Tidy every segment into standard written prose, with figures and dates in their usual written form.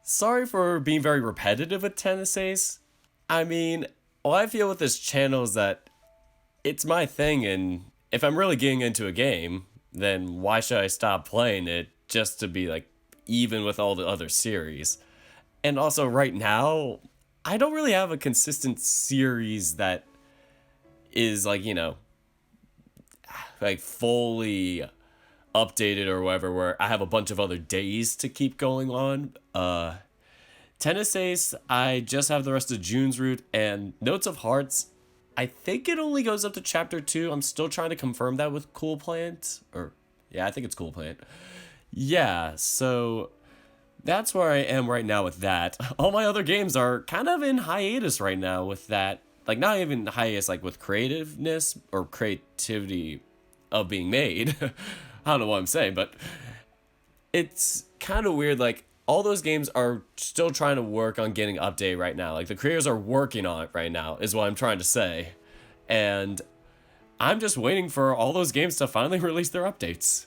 Sorry for being very repetitive with tennis ace. I mean, all I feel with this channel is that it's my thing, and if I'm really getting into a game, then why should I stop playing it just to be like even with all the other series? And also, right now, I don't really have a consistent series that is like fully updated or whatever, where I have a bunch of other days to keep going on. Tennis Ace, I just have the rest of June's Route, and Notes of Hearts, I think it only goes up to chapter 2. I'm still trying to confirm that with Cool Plant. Or, yeah, I think it's Cool Plant. Yeah, so that's where I am right now with that. All my other games are kind of in hiatus right now with that. Like, not even hiatus, like with creativeness or creativity of being made. I don't know what I'm saying, but it's kind of weird. Like, all those games are still trying to work on getting update right now. Like, the creators are working on it right now, is what I'm trying to say. And I'm just waiting for all those games to finally release their updates.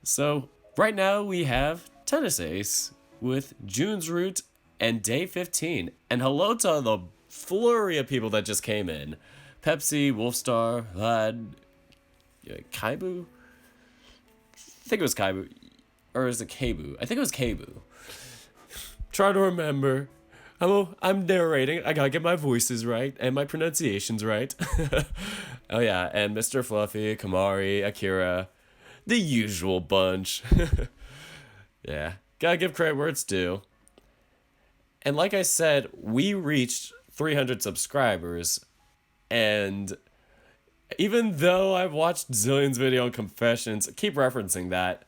So, right now we have Tennis Ace with June's Route and Day 15. And hello to the flurry of people that just came in. Pepsi, Wolfstar, Vlad, Kaibu? I think it was Kaibu. Or is it Kaibu? I think it was Kaibu. Try to remember. I'm narrating. I gotta get my voices right and my pronunciations right. Oh yeah, and Mr. Fluffy, Kamari, Akira, the usual bunch. Yeah, gotta give credit where it's due. And like I said, we reached 300 subscribers, and even though I've watched Zillion's video on Confessions, I keep referencing that,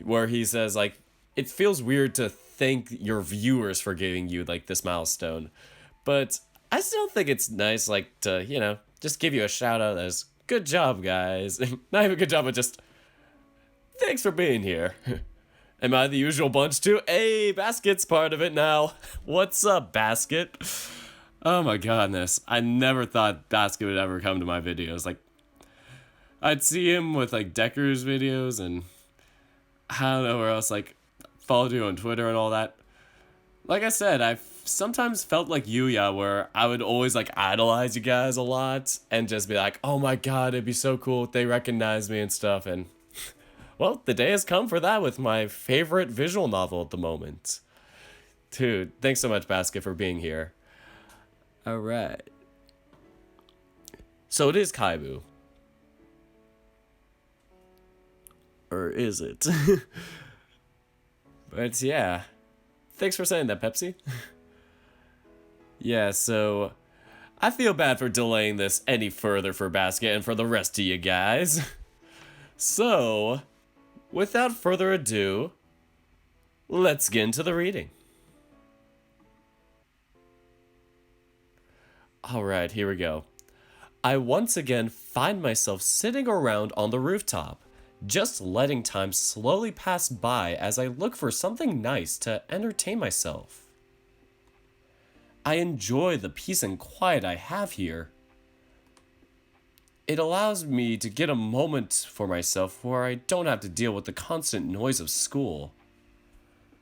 where he says, like, it feels weird to thank your viewers for giving you, like, this milestone. But I still think it's nice, like, to, just give you a shout out as, good job, guys. Not even good job, but just, thanks for being here. Am I the usual bunch too? Hey, Basket's part of it now. What's up, Basket? Oh my goodness. I never thought Basket would ever come to my videos. Like, I'd see him with, like, Decker's videos, and I don't know where else, like, followed you on Twitter and all that. Like I said, I've sometimes felt like Yuya, where I would always, like, idolize you guys a lot, and just be like, oh my god, it'd be so cool if they recognize me and stuff, and well, the day has come for that with my favorite visual novel at the moment. Dude, thanks so much, Basket, for being here. Alright. So it is Kaibu. Or is it? But yeah. Thanks for saying that, Pepsi. Yeah, so I feel bad for delaying this any further for Basket and for the rest of you guys. So, without further ado, let's get into the reading. Alright, here we go. I once again find myself sitting around on the rooftop, just letting time slowly pass by as I look for something nice to entertain myself. I enjoy the peace and quiet I have here. It allows me to get a moment for myself where I don't have to deal with the constant noise of school.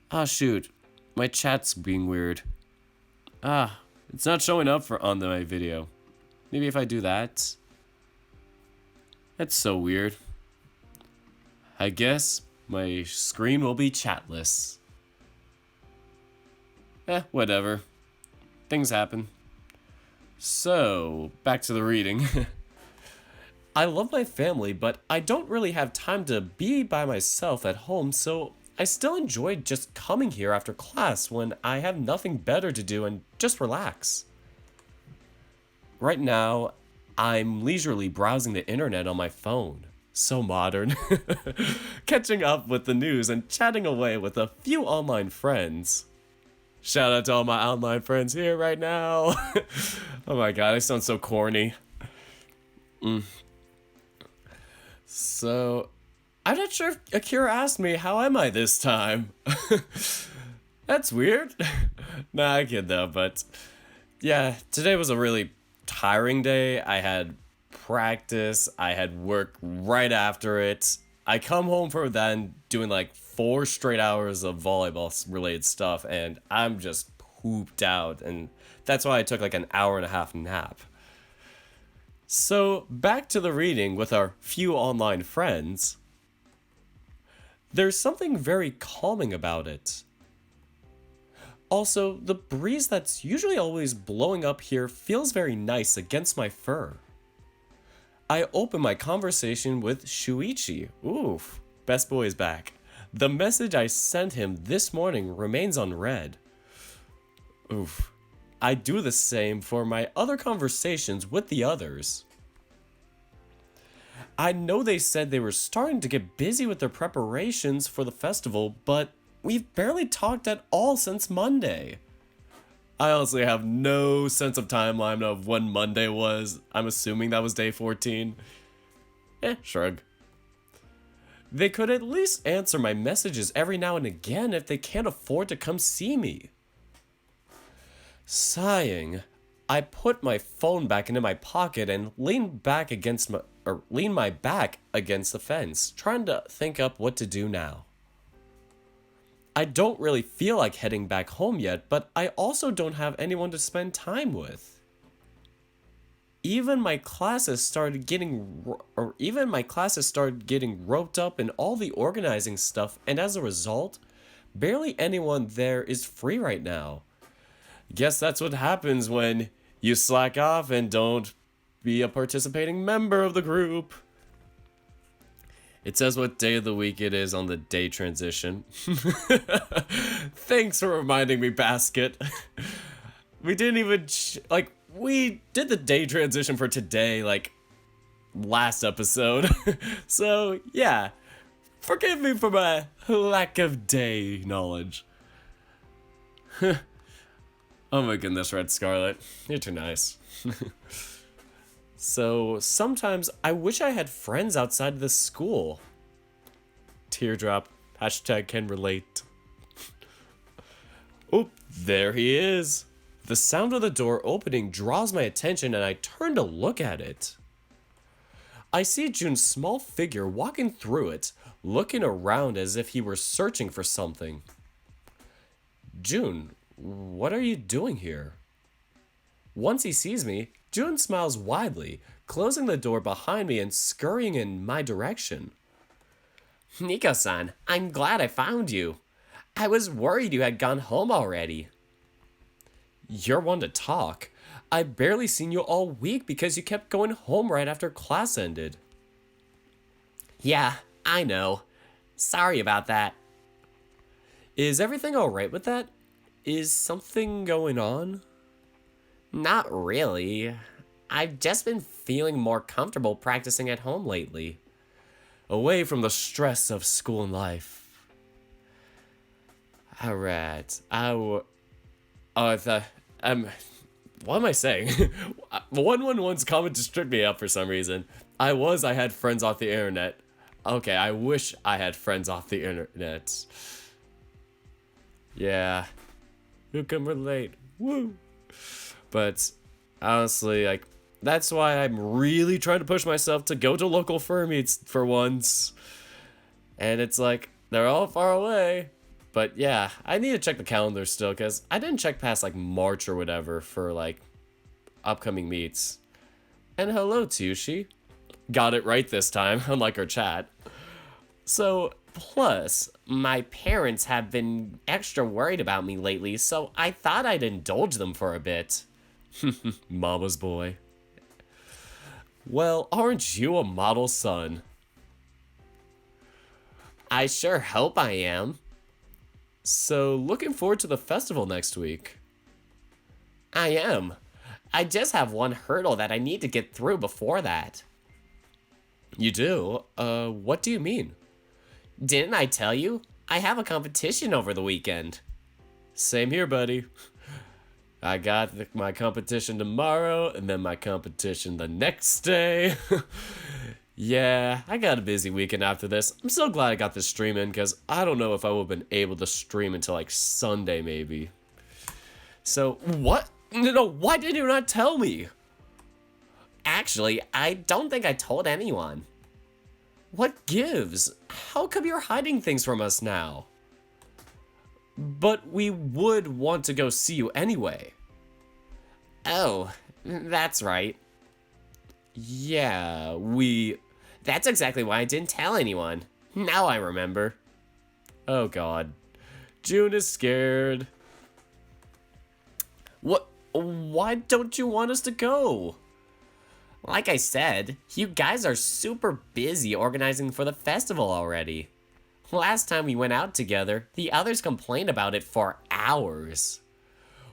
Ah, shoot. My chat's being weird. It's not showing up on my video. Maybe if I do that. That's so weird. I guess my screen will be chatless. Whatever. Things happen. So, back to the reading. I love my family, but I don't really have time to be by myself at home, so I still enjoy just coming here after class when I have nothing better to do and just relax. Right now, I'm leisurely browsing the internet on my phone. So modern. Catching up with the news and chatting away with a few online friends. Shout out to all my online friends here right now. Oh my god, I sound so corny. So, I'm not sure if Akira asked me, how am I this time? That's weird. Nah, I kid though, but yeah, today was a really tiring day. I had practice, I had work right after it, I come home from then doing like 4 straight hours of volleyball related stuff, and I'm just pooped out, and that's why I took like an hour and a half nap. So, back to the reading with our few online friends. There's something very calming about it. Also, the breeze that's usually always blowing up here feels very nice against my fur. I open my conversation with Shuichi. Oof, best boy is back. The message I sent him this morning remains unread. Oof. I do the same for my other conversations with the others. I know they said they were starting to get busy with their preparations for the festival, but we've barely talked at all since Monday. I honestly have no sense of timeline of when Monday was. I'm assuming that was day 14. Shrug. They could at least answer my messages every now and again if they can't afford to come see me. Sighing, I put my phone back into my pocket and lean my back against the fence, trying to think up what to do now. I don't really feel like heading back home yet, but I also don't have anyone to spend time with. Even my classes started getting roped up in all the organizing stuff, and as a result, barely anyone there is free right now. Guess that's what happens when you slack off and don't be a participating member of the group. It says what day of the week it is on the day transition. Thanks for reminding me, Basket. We didn't even, we did the day transition for today, last episode. So, yeah. Forgive me for my lack of day knowledge. Oh my goodness, Red Scarlet. You're too nice. So, sometimes I wish I had friends outside of this school. Teardrop. Hashtag can relate. Oh, there he is. The sound of the door opening draws my attention and I turn to look at it. I see Jun's small figure walking through it, looking around as if he were searching for something. Jun, what are you doing here? Once he sees me, Jun smiles widely, closing the door behind me and scurrying in my direction. Nico-san, I'm glad I found you. I was worried you had gone home already. You're one to talk. I've barely seen you all week because you kept going home right after class ended. Yeah, I know. Sorry about that. Is everything alright with that? Is something going on? Not really. I've just been feeling more comfortable practicing at home lately. Away from the stress of school and life. Alright. What am I saying? 111's comment just tripped me up for some reason. I had friends off the internet. Okay, I wish I had friends off the internet. Yeah. Who can relate? Woo! But honestly, that's why I'm really trying to push myself to go to local fur meets for once. And it's they're all far away. But yeah, I need to check the calendar still, because I didn't check past March or whatever for upcoming meets. And hello, Tsushi. Got it right this time, unlike our chat. So, plus, my parents have been extra worried about me lately, so I thought I'd indulge them for a bit. Mama's boy. Well, aren't you a model son? I sure hope I am. So, looking forward to the festival next week. I am. I just have one hurdle that I need to get through before that. You do? What do you mean? Didn't I tell you? I have a competition over the weekend. Same here, buddy. I got my competition tomorrow, and then my competition the next day. Yeah, I got a busy weekend after this. I'm so glad I got this stream in, because I don't know if I would have been able to stream until Sunday, maybe. So, what? No, why did you not tell me? Actually, I don't think I told anyone. What gives? How come you're hiding things from us now? But we would want to go see you anyway. Oh, that's right. Yeah, That's exactly why I didn't tell anyone. Now I remember. Oh god. June is scared. What? Why don't you want us to go? Like I said, you guys are super busy organizing for the festival already. Last time we went out together, the others complained about it for hours.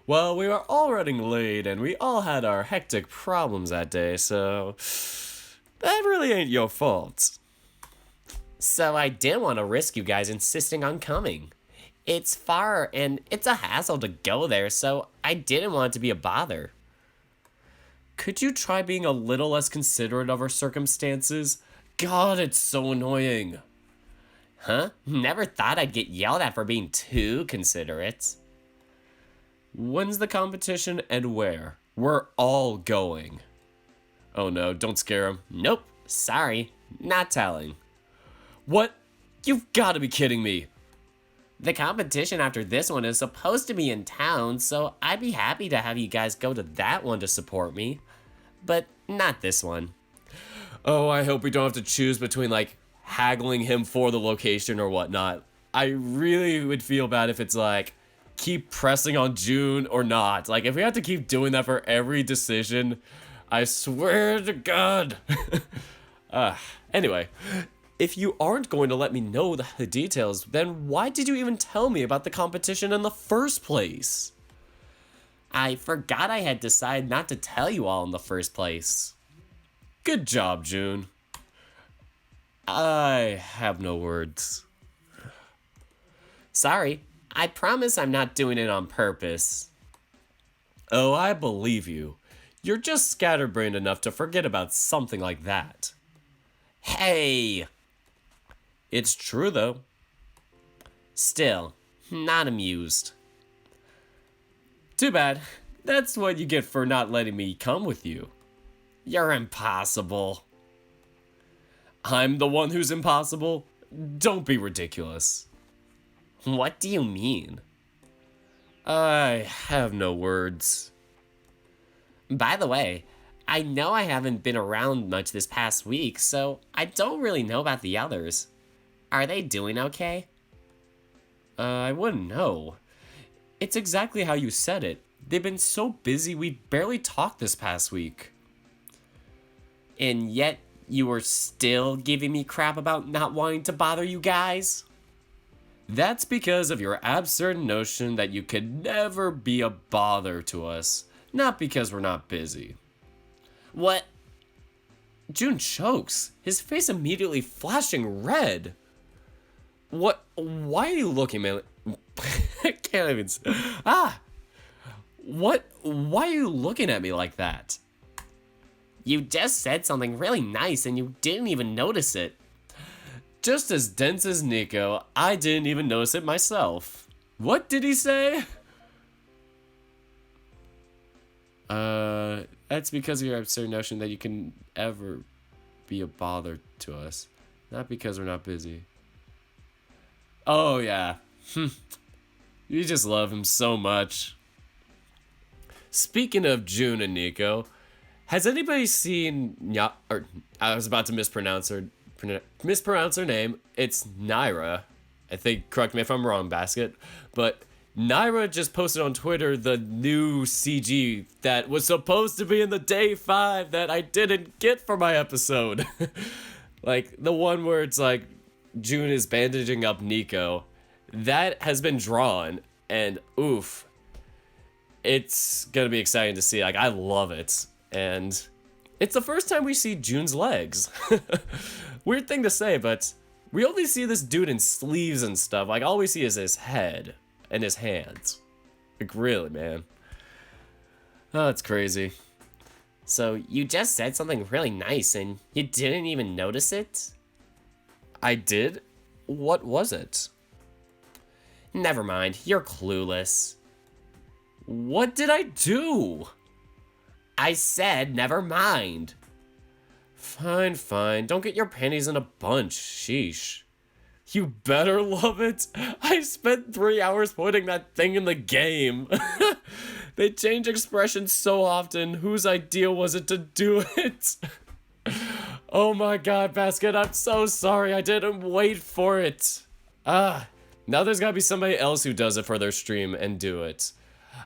Well, we were all running late and we all had our hectic problems that day, so that really ain't your fault. So I didn't want to risk you guys insisting on coming. It's far and it's a hassle to go there, so I didn't want it to be a bother. Could you try being a little less considerate of our circumstances? God, it's so annoying. Huh? Never thought I'd get yelled at for being too considerate. When's the competition and where? We're all going. Oh no, don't scare him. Nope, sorry, not telling. What? You've got to be kidding me. The competition after this one is supposed to be in town, so I'd be happy to have you guys go to that one to support me. But not this one. Oh, I hope we don't have to choose between, like, haggling him for the location or whatnot. I really would feel bad if it's like, keep pressing on June or not. Like, if we have to keep doing that for every decision, I swear to God. Anyway, if you aren't going to let me know the details, then why did you even tell me about the competition in the first place? I forgot I had decided not to tell you all in the first place. Good job, June. I have no words. Sorry, I promise I'm not doing it on purpose. Oh, I believe you. You're just scatterbrained enough to forget about something like that. Hey! It's true, though. Still, not amused. Too bad. That's what you get for not letting me come with you. You're impossible. I'm the one who's impossible? Don't be ridiculous. What do you mean? I have no words. By the way, I know I haven't been around much this past week, so I don't really know about the others. Are they doing okay? I wouldn't know. It's exactly how you said it. They've been so busy we barely talked this past week. And yet, you were still giving me crap about not wanting to bother you guys? That's because of your absurd notion that you could never be a bother to us, not because we're not busy. What? June chokes, his face immediately flashing red. What? Why are you looking at me? I can't even. What? Why are you looking at me like that? You just said something really nice and you didn't even notice it. Just as dense as Nico, I didn't even notice it myself. What did he say? That's because of your absurd notion that you can ever be a bother to us. Not because we're not busy. Oh, yeah. You just love him so much. Speaking of June and Nico, has anybody seen I was about to mispronounce her name. It's Naira. I think, correct me if I'm wrong, Basket, but Naira just posted on Twitter the new CG that was supposed to be in the day 5 that I didn't get for my episode. Like, the one where it's like, June is bandaging up Nico. That has been drawn, and oof. It's gonna be exciting to see. Like, I love it. And it's the first time we see June's legs. Weird thing to say, but we only see this dude in sleeves and stuff. Like, all we see is his head and his hands. Like, really, man. Oh, it's crazy. So, you just said something really nice and you didn't even notice it? I did? What was it? Never mind, you're clueless. What did I do? I said never mind. Fine, fine. Don't get your panties in a bunch. Sheesh. You better love it. I spent 3 hours putting that thing in the game. They change expressions so often. Whose idea was it to do it? Oh my god, Basket, I'm so sorry. I didn't wait for it. Now there's gotta be somebody else who does it for their stream and do it.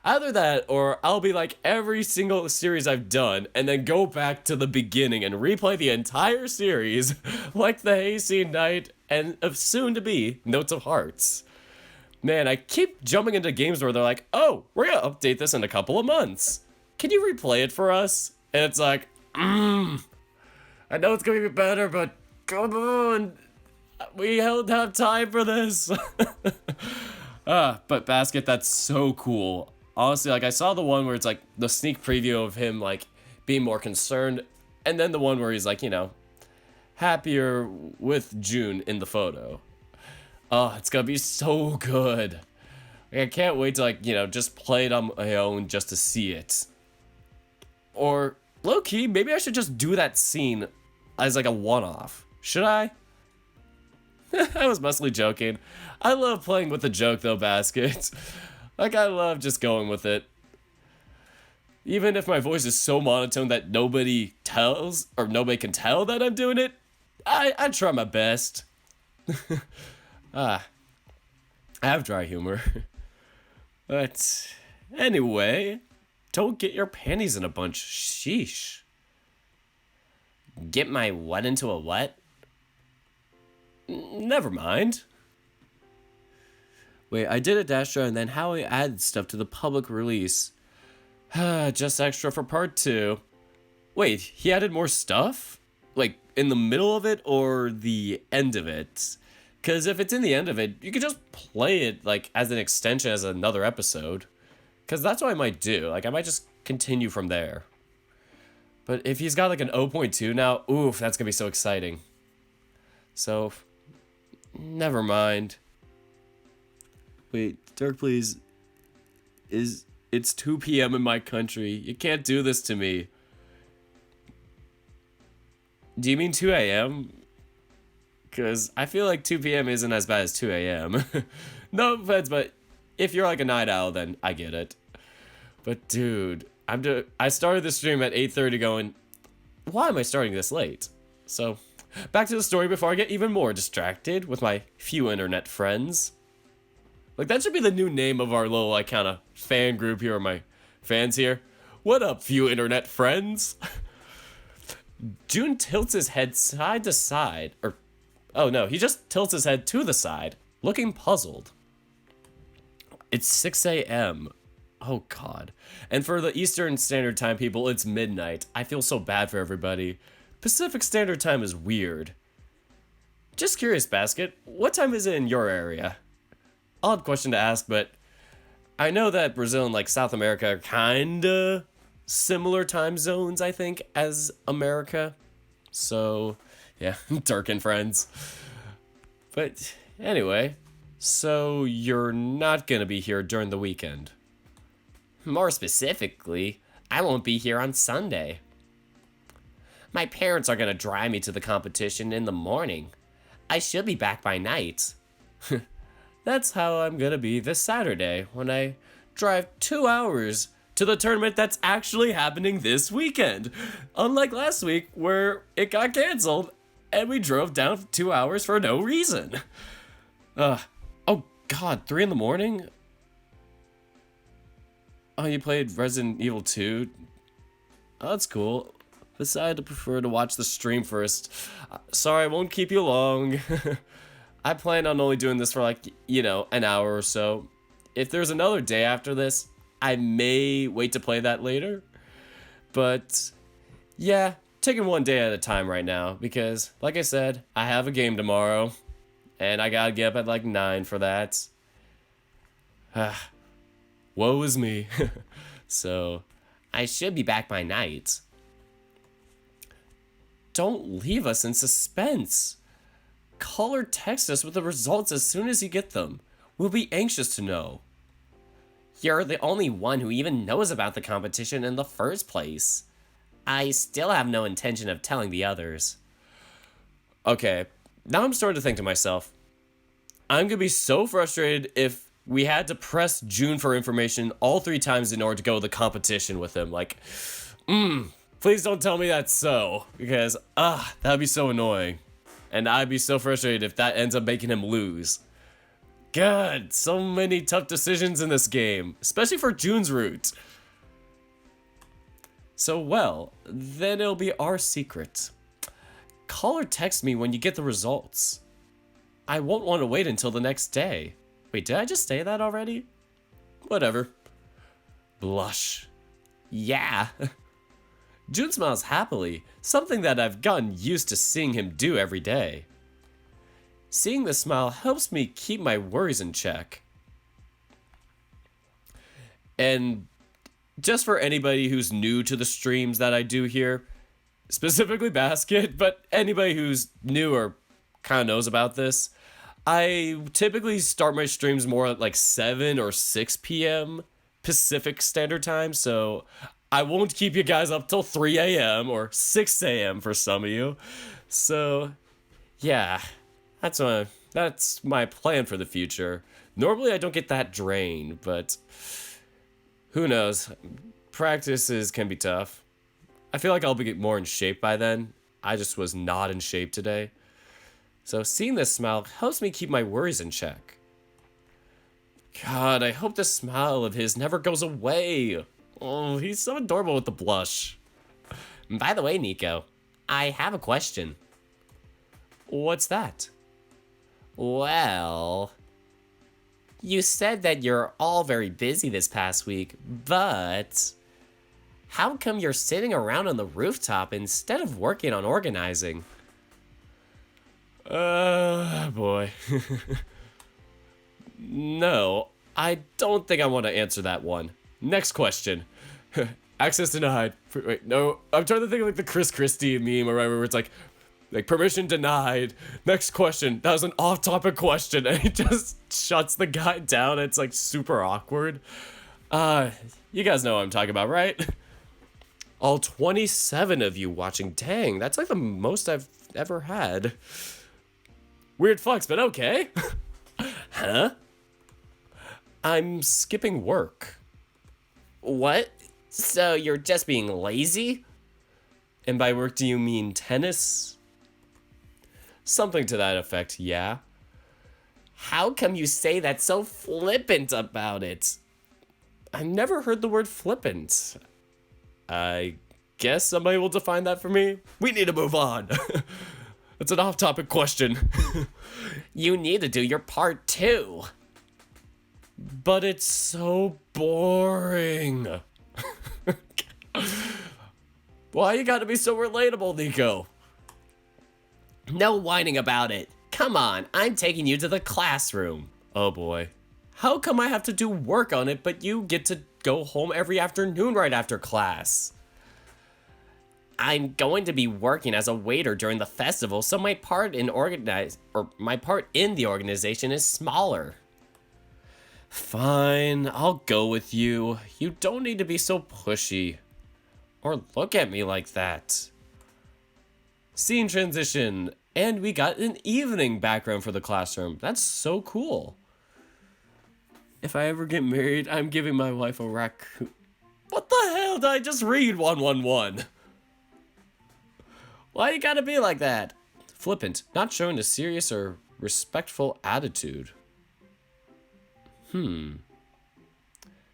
Either that, or I'll be like every single series I've done, and then go back to the beginning and replay the entire series, like the Hayseed Knight and soon to be Notes of Hearts. Man, I keep jumping into games where they're like, oh, we're gonna update this in a couple of months. Can you replay it for us? And it's like, I know it's gonna be better, but come on. We don't have time for this. But Basket, that's so cool. Honestly, like, I saw the one where it's like the sneak preview of him like being more concerned, and then the one where he's like, you know, happier with June in the photo. Oh, it's gonna be so good. I can't wait to, like, you know, just play it on my own just to see it. Or low-key, maybe I should just do that scene as like a one-off. Should I? I was mostly joking. I love playing with the joke though, Basket. Like, I love just going with it. Even if my voice is so monotone that nobody tells, or nobody can tell that I'm doing it, I try my best. I have dry humor. But anyway, don't get your panties in a bunch. Sheesh. Get my what into a what? Never mind. Wait, I did a Dasher and then how I added stuff to the public release. Just extra for part 2. Wait, he added more stuff? Like, in the middle of it or the end of it? Because if it's in the end of it, you could just play it, like, as an extension as another episode. Because that's what I might do. Like, I might just continue from there. But if he's got, like, an 0.2 now, oof, that's going to be so exciting. So, never mind. Wait, Dark Please, it's 2 p.m. in my country. You can't do this to me. Do you mean 2 a.m.? Because I feel like 2 p.m. isn't as bad as 2 a.m. No offense, but if you're like a night owl, then I get it. But dude, I started the stream at 8:30 going, why am I starting this late? So, back to the story before I get even more distracted with my few internet friends. Like, that should be the new name of our little, like, kind of fan group here, my fans here. What up, few internet friends? June tilts his head side to side, or, oh no, he just tilts his head to the side, looking puzzled. It's 6 a.m. Oh god. And for the Eastern Standard Time people, it's midnight. I feel so bad for everybody. Pacific Standard Time is weird. Just curious, Basket, what time is it in your area? Odd question to ask, but I know that Brazil and like South America are kinda similar time zones, I think, as America. So, yeah, Dirk and friends. But anyway, so you're not gonna be here during the weekend? More specifically, I won't be here on Sunday. My parents are gonna drive me to the competition in the morning. I should be back by night. That's how I'm gonna be this Saturday when I drive 2 hours to the tournament that's actually happening this weekend. Unlike last week where it got canceled and we drove down 2 hours for no reason. Oh god, 3 in the morning? Oh, you played Resident Evil 2? Oh, that's cool. Besides, I prefer to watch the stream first. Sorry, I won't keep you long. I plan on only doing this for like, you know, an hour or so. If there's another day after this, I may wait to play that later. But yeah, taking one day at a time right now because, like I said, I have a game tomorrow and I gotta get up at like 9 for that. Woe is me. So, I should be back by night. Don't leave us in suspense. Call or text us with the results as soon as you get them. We'll be anxious to know. You're the only one who even knows about the competition in the first place. I still have no intention of telling the others. Okay, now I'm starting to think to myself, I'm gonna be so frustrated if we had to press June for information all 3 times in order to go to the competition with him. Like, please don't tell me that's so, because, that'd be so annoying. And I'd be so frustrated if that ends up making him lose. God, so many tough decisions in this game, especially for June's route. So, well, then it'll be our secret. Call or text me when you get the results. I won't want to wait until the next day. Wait, did I just say that already? Whatever. Blush. Yeah. June smiles happily, something that I've gotten used to seeing him do every day. Seeing the smile helps me keep my worries in check. And just for anybody who's new to the streams that I do here, specifically Basket, but anybody who's new or kind of knows about this, I typically start my streams more at like 7 or 6 p.m. Pacific Standard Time, so I won't keep you guys up till 3 a.m. or 6 a.m. for some of you. So, yeah, that's my plan for the future. Normally I don't get that drained, but who knows? Practices can be tough. I feel like I'll be more in shape by then. I just was not in shape today. So seeing this smile helps me keep my worries in check. God, I hope this smile of his never goes away. Oh, he's so adorable with the blush. By the way, Nico, I have a question. What's that? Well, you said that you're all very busy this past week, but how come you're sitting around on the rooftop instead of working on organizing? Boy. No, I don't think I want to answer that one. Next question. Access denied. Wait, no, I'm trying to think of like the Chris Christie meme or whatever, where it's like permission denied. Next question. That was an off-topic question, and he just shuts the guy down. It's like super awkward. You guys know what I'm talking about, right? All 27 of you watching. Dang, that's like the most I've ever had. Weird flex, but okay. Huh? I'm skipping work. What? So you're just being lazy? And by work, do you mean tennis? Something to that effect, yeah. How come you say that so flippant about it? I've never heard the word flippant. I guess somebody will define that for me. We need to move on. It's an off-topic question. You need to do your part too. But it's so boring. Why you gotta be so relatable, Nico? No whining about it. Come on, I'm taking you to the classroom. Oh boy. How come I have to do work on it, but you get to go home every afternoon right after class? I'm going to be working as a waiter during the festival, so my part in the organization is smaller. Fine, I'll go with you. You don't need to be so pushy. Or look at me like that. Scene transition. And we got an evening background for the classroom. That's so cool. If I ever get married, I'm giving my wife a raccoon. What the hell did I just read 111? Why you gotta be like that? Flippant, not showing a serious or respectful attitude.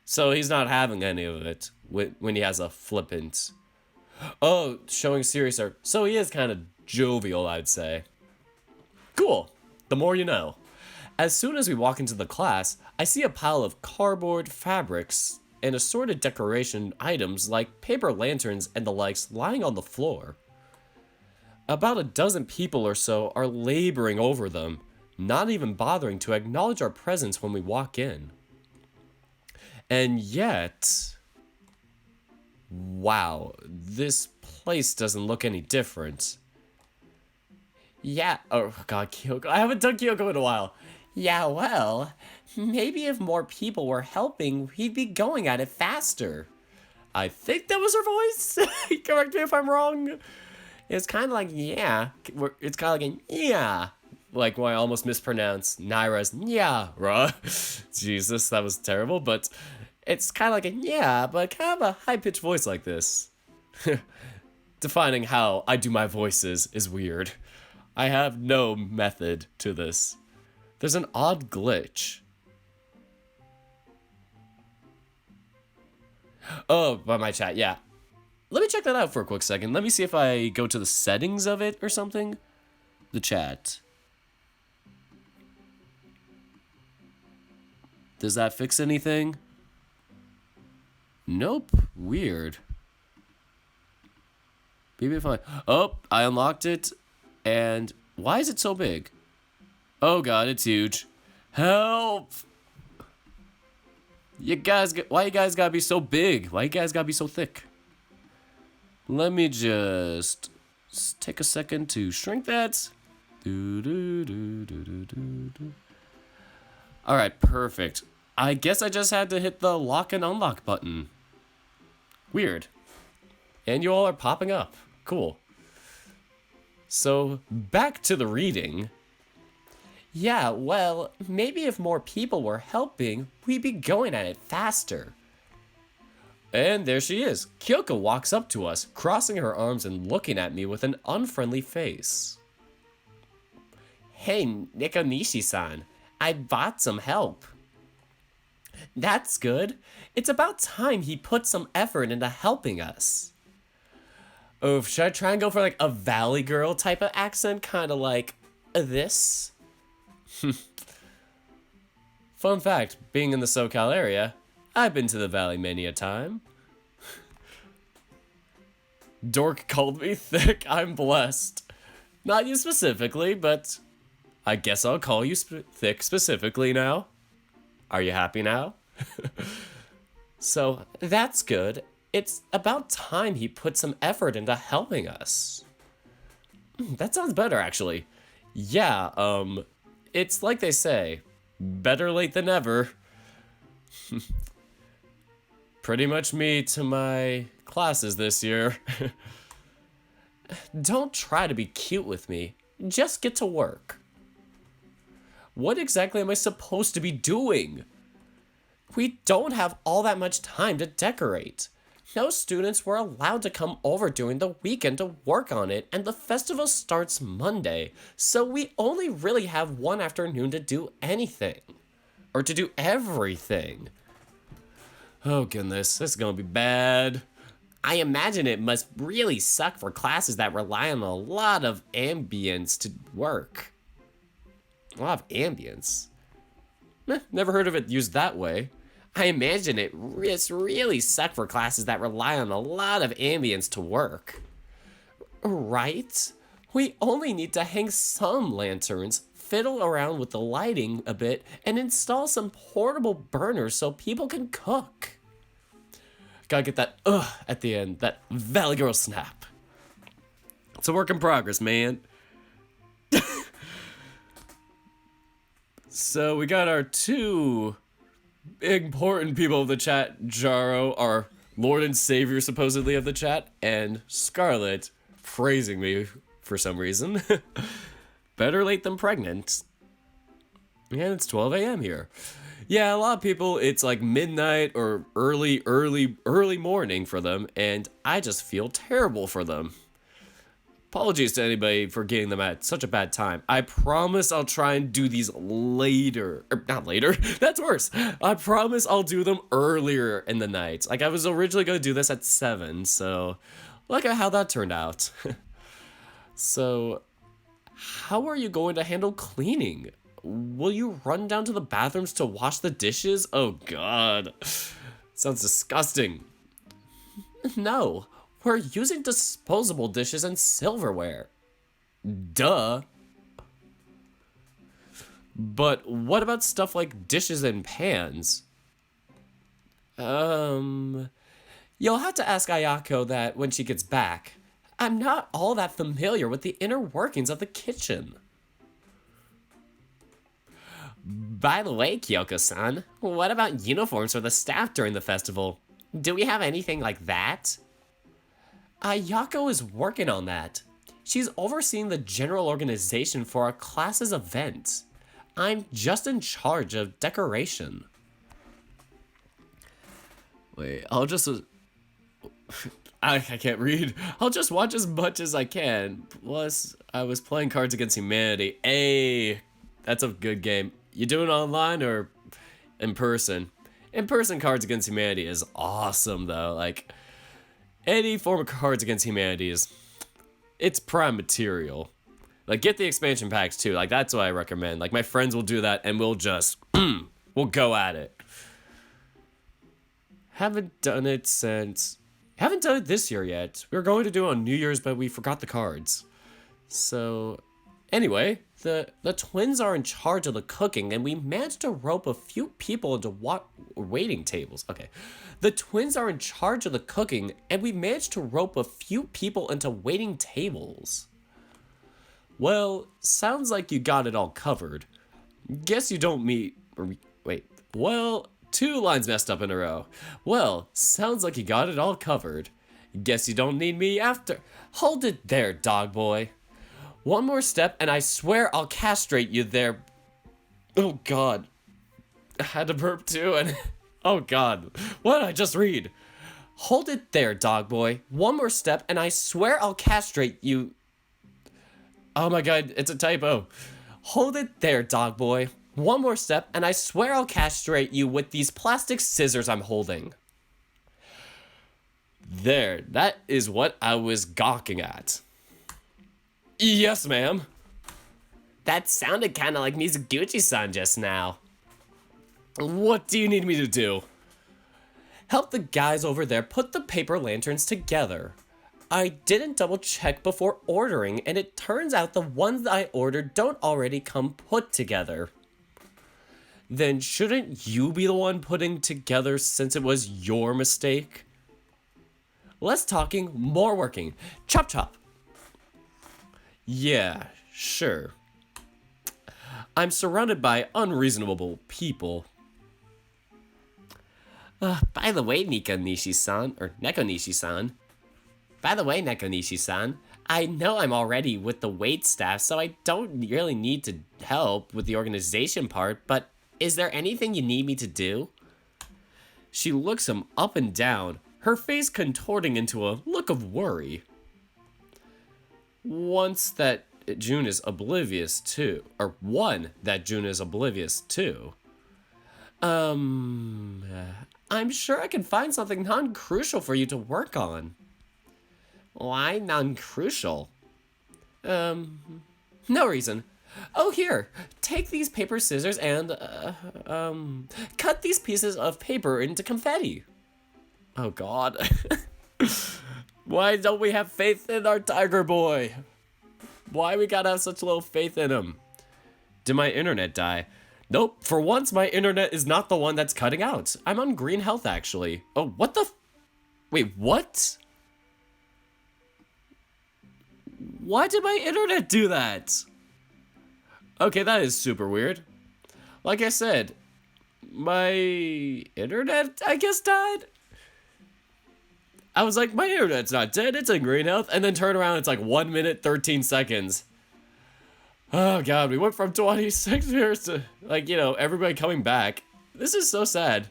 So he's not having any of it when he has a flippant. Oh, showing serious or... So he is kind of jovial, I'd say. Cool. The more you know. As soon as we walk into the class, I see a pile of cardboard, fabrics, and assorted decoration items like paper lanterns and the likes lying on the floor. About a dozen people or so are laboring over them, not even bothering to acknowledge our presence when we walk in. And yet... Wow, this place doesn't look any different. Yeah, Oh god, Kyoko. I haven't done Kyoko in a while. yeah, well, maybe if more people were helping, we'd be going at it faster. I think that was her voice. Correct me if I'm wrong. It's kind of like, yeah. It's kind of like a, yeah. Like when I almost mispronounced Naira's, yeah, right? Jesus, that was terrible. But it's kind of like a, yeah, but kind of a high-pitched voice like this. Defining how I do my voices is weird. I have no method to this. There's an odd glitch. Oh, by my chat, yeah. Let me check that out for a quick second. Let me see if I go to the settings of it or something. The chat. Does that fix anything? Nope. Weird. Maybe if I... Oh, I unlocked it. And why is it so big? Oh god, it's huge. Help! You guys, why you guys gotta be so big? Why you guys gotta be so thick? Let me just take a second to shrink that. Alright, perfect. I guess I just had to hit the lock and unlock button. Weird. And you all are popping up. Cool. So, back to the reading. Yeah, well, maybe if more people were helping, we'd be going at it faster. And there she is. Kyoko walks up to us, crossing her arms and looking at me with an unfriendly face. Hey, Nikonishi-san, I bought some help. That's good. It's about time he put some effort into helping us. Oh, should I try and go for like a Valley Girl type of accent? Kind of like this? Fun fact, being in the SoCal area, I've been to the Valley many a time. Dork called me thick, I'm blessed. Not you specifically, but I guess I'll call you thick specifically now. Are you happy now? So, that's good. It's about time he put some effort into helping us. That sounds better, actually. Yeah, it's like they say, better late than never. Pretty much me to my classes this year. Don't try to be cute with me. Just get to work. What exactly am I supposed to be doing? We don't have all that much time to decorate. No students were allowed to come over during the weekend to work on it, and the festival starts Monday, so we only really have one afternoon to do anything. Or to do everything. Oh goodness, this is gonna be bad. I imagine it must really suck for classes that rely on a lot of ambience to work. A lot of ambience? Never heard of it used that way. I imagine it's really suck for classes that rely on a lot of ambience to work. Right? We only need to hang some lanterns, fiddle around with the lighting a bit, and install some portable burners so people can cook. Gotta get that at the end, that Valley Girl snap. It's a work in progress, man. So we got our two important people of the chat, Jaro, our Lord and Savior supposedly of the chat, and Scarlet praising me for some reason. Better late than pregnant. And it's 12 a.m. here. Yeah, a lot of people, it's like midnight or early morning for them, and I just feel terrible for them. Apologies to anybody for getting them at such a bad time. I promise I'll try and do these later. Not later, that's worse. I promise I'll do them earlier in the night. Like, I was originally going to do this at 7, so look at how that turned out. So, how are you going to handle cleaning? Will you run down to the bathrooms to wash the dishes? Oh god. Sounds disgusting. No. We're using disposable dishes and silverware. Duh. But what about stuff like dishes and pans? You'll have to ask Ayako that when she gets back. I'm not all that familiar with the inner workings of the kitchen. By the way, Kyoko-san, what about uniforms for the staff during the festival? Do we have anything like that? Yako is working on that. She's overseeing the general organization for our class's event. I'm just in charge of decoration. Wait, I'll just... I can't read. I'll just watch as much as I can. Plus, I was playing Cards Against Humanity. Hey, that's a good game. You doing it online or in person? In-person Cards Against Humanity is awesome, though. Like, any form of Cards Against Humanity it's prime material. Like, get the expansion packs, too. Like, that's what I recommend. Like, my friends will do that, and we'll just, we'll go at it. Haven't done it this year yet. We were going to do it on New Year's, but we forgot the cards. So, anyway, the twins are in charge of the cooking, and we managed to rope a few people into waiting tables. Okay. The twins are in charge of the cooking, and we managed to rope a few people into waiting tables. Well, sounds like you got it all covered. Guess you don't Well, 2 lines messed up in a row. Well, sounds like you got it all covered. Guess you don't need me after. Hold it there, dog boy. One more step, and I swear I'll castrate you there. Oh, God. I had to burp, too, and... Oh, God. What did I just read? Hold it there, dog boy. One more step, and I swear I'll castrate you... Oh, my God. It's a typo. Hold it there, dog boy. One more step, and I swear I'll castrate you with these plastic scissors I'm holding. There. That is what I was gawking at. Yes, ma'am. That sounded kind of like Mizuguchi-san just now. What do you need me to do? Help the guys over there put the paper lanterns together. I didn't double check before ordering, and it turns out the ones that I ordered don't already come put together. Then shouldn't you be the one putting together since it was your mistake? Less talking, more working. Chop chop. Yeah, sure. I'm surrounded by unreasonable people. By the way, Neko Nishi-san. By the way, Neko Nishi-san, I know I'm already with the wait staff, so I don't really need to help with the organization part, but is there anything you need me to do? She looks him up and down, her face contorting into a look of worry. One that June is oblivious to. I'm sure I can find something non-crucial for you to work on. Why non-crucial? No reason. Oh, here, take these paper scissors and, cut these pieces of paper into confetti. Oh, God. Why don't we have faith in our tiger boy? Why we gotta have such little faith in him? Did my internet die? Nope, for once my internet is not the one that's cutting out. I'm on green health, actually. Oh, what the wait, what? Why did my internet do that? Okay, that is super weird. Like I said, my internet, I guess, died? I was like, my internet's not dead, it's in green health, and then turn around, it's like 1 minute, 13 seconds. Oh, God, we went from 26 years to, like, you know, everybody coming back. This is so sad.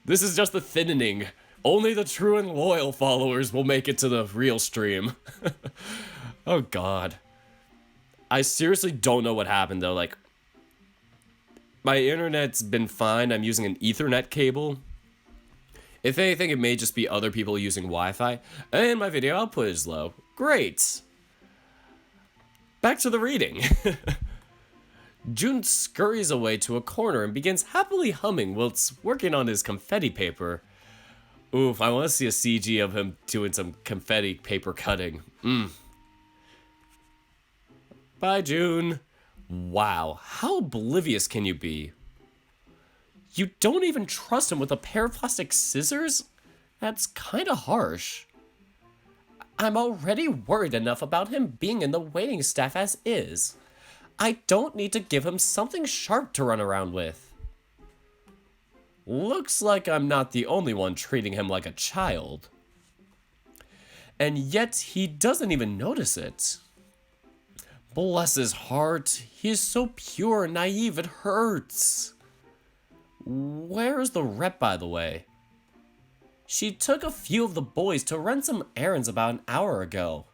This is just the thinning. Only the true and loyal followers will make it to the real stream. Oh, God. I seriously don't know what happened, though. Like, my internet's been fine. I'm using an Ethernet cable. If anything, it may just be other people using Wi-Fi. And my video output is low. Great. Back to the reading. Jun scurries away to a corner and begins happily humming whilst working on his confetti paper. Oof, I want to see a CG of him doing some confetti paper cutting. Bye, Jun. Wow, how oblivious can you be? You don't even trust him with a pair of plastic scissors? That's kinda harsh. I'm already worried enough about him being in the waiting staff as is. I don't need to give him something sharp to run around with. Looks like I'm not the only one treating him like a child. And yet he doesn't even notice it. Bless his heart, he is so pure and naive it hurts. Where's the rep, by the way? She took a few of the boys to run some errands about an hour ago.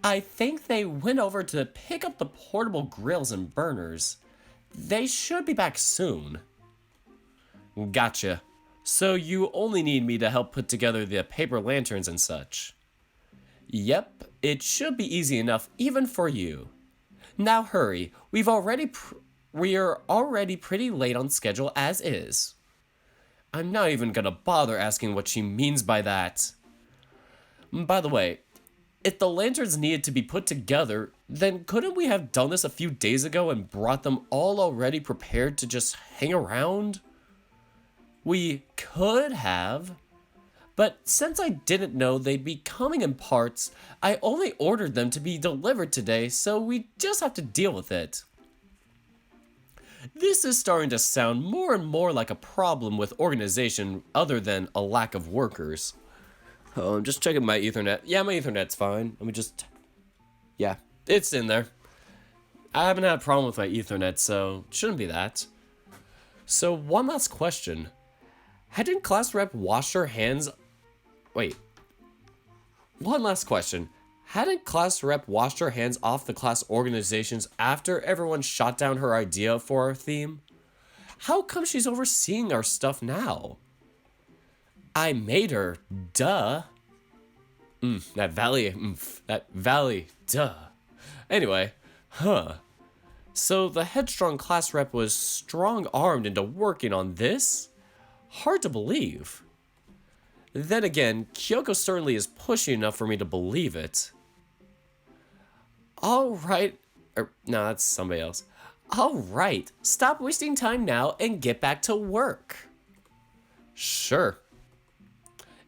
I think they went over to pick up the portable grills and burners. They should be back soon. Gotcha. So you only need me to help put together the paper lanterns and such. Yep, it should be easy enough even for you. Now hurry, we are already pretty late on schedule as is. I'm not even gonna bother asking what she means by that. By the way, if the lanterns needed to be put together, then couldn't we have done this a few days ago and brought them all already prepared to just hang around? We could have, but since I didn't know they'd be coming in parts, I only ordered them to be delivered today, so we just have to deal with it. This is starting to sound more and more like a problem with organization other than a lack of workers. Oh, I'm just checking my Ethernet. Yeah, my Ethernet's fine. Yeah, it's in there. I haven't had a problem with my Ethernet, so it shouldn't be that. So, one last question. Hadn't class rep washed her hands... Wait. One last question. Hadn't class rep washed her hands off the class organizations after everyone shot down her idea for our theme? How come she's overseeing our stuff now? I made her, duh. That valley, duh. Anyway, So the headstrong class rep was strong-armed into working on this? Hard to believe. Then again, Kyoko certainly is pushy enough for me to believe it. Alright, no, that's somebody else. Alright, stop wasting time now and get back to work. Sure.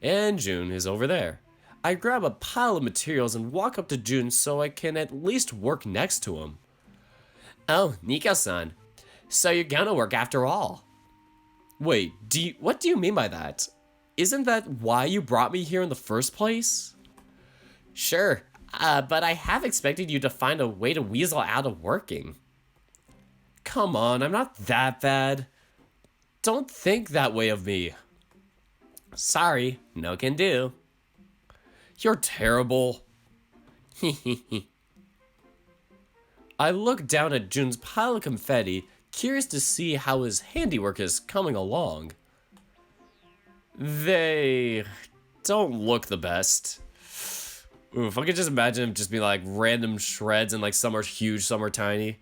And Jun is over there. I grab a pile of materials and walk up to Jun so I can at least work next to him. Oh, Nico-san. So you're gonna work after all. Wait, what do you mean by that? Isn't that why you brought me here in the first place? Sure, but I have expected you to find a way to weasel out of working. Come on, I'm not that bad. Don't think that way of me. Sorry, no can do. You're terrible. I look down at Jun's pile of confetti, curious to see how his handiwork is coming along. They don't look the best. Oof, I could just imagine him just being like random shreds and like some are huge, some are tiny.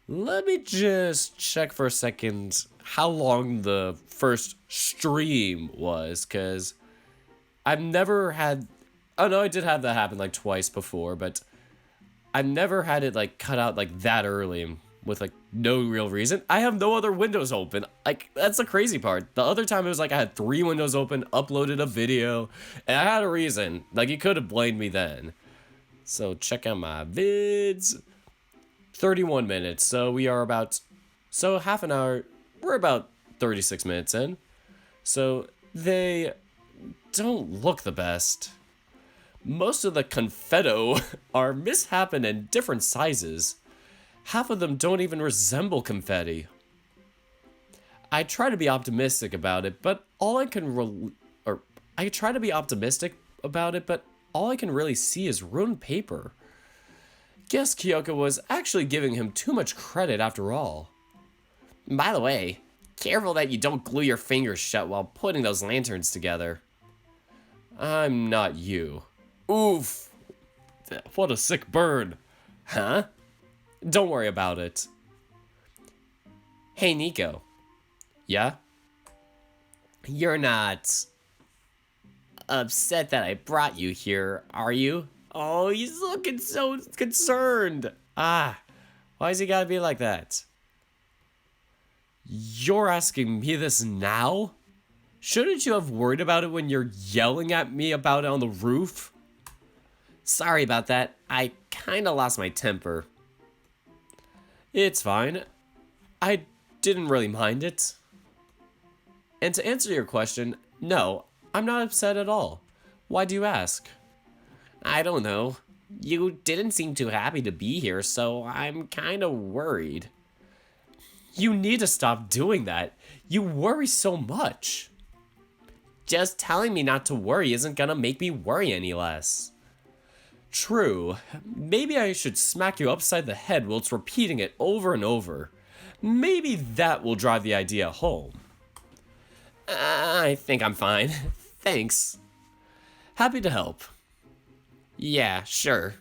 Let me just check for a second how long the first stream was, because I've never had... Oh no, I did have that happen like twice before, but I've never had it like cut out like that early with like no real reason. I have no other windows open. Like, that's the crazy part. The other time it was like I had 3 windows open, uploaded a video, and I had a reason. Like, you could have blamed me then. So check out my vids. 31 minutes. So we are about... So half an hour... We're about 36 minutes in. So they don't look the best. Most of the confetto are mishappen in different sizes. Half of them don't even resemble confetti. I try to be optimistic about it, but all I can really see is ruined paper. Guess Kyoko was actually giving him too much credit after all. By the way, careful that you don't glue your fingers shut while putting those lanterns together. I'm not you. Oof. What a sick burn. Huh? Don't worry about it. Hey, Nico. Yeah? You're not upset that I brought you here, are you? Oh, he's looking so concerned. Ah, why's he gotta be like that? You're asking me this now? Shouldn't you have worried about it when you're yelling at me about it on the roof? Sorry about that. I kinda lost my temper. It's fine. I didn't really mind it. And to answer your question, no, I'm not upset at all. Why do you ask? I don't know. You didn't seem too happy to be here, so I'm kind of worried. You need to stop doing that. You worry so much. Just telling me not to worry isn't gonna make me worry any less. True. Maybe I should smack you upside the head whilst repeating it over and over. Maybe that will drive the idea home. I think I'm fine. Thanks. Happy to help. Yeah, sure.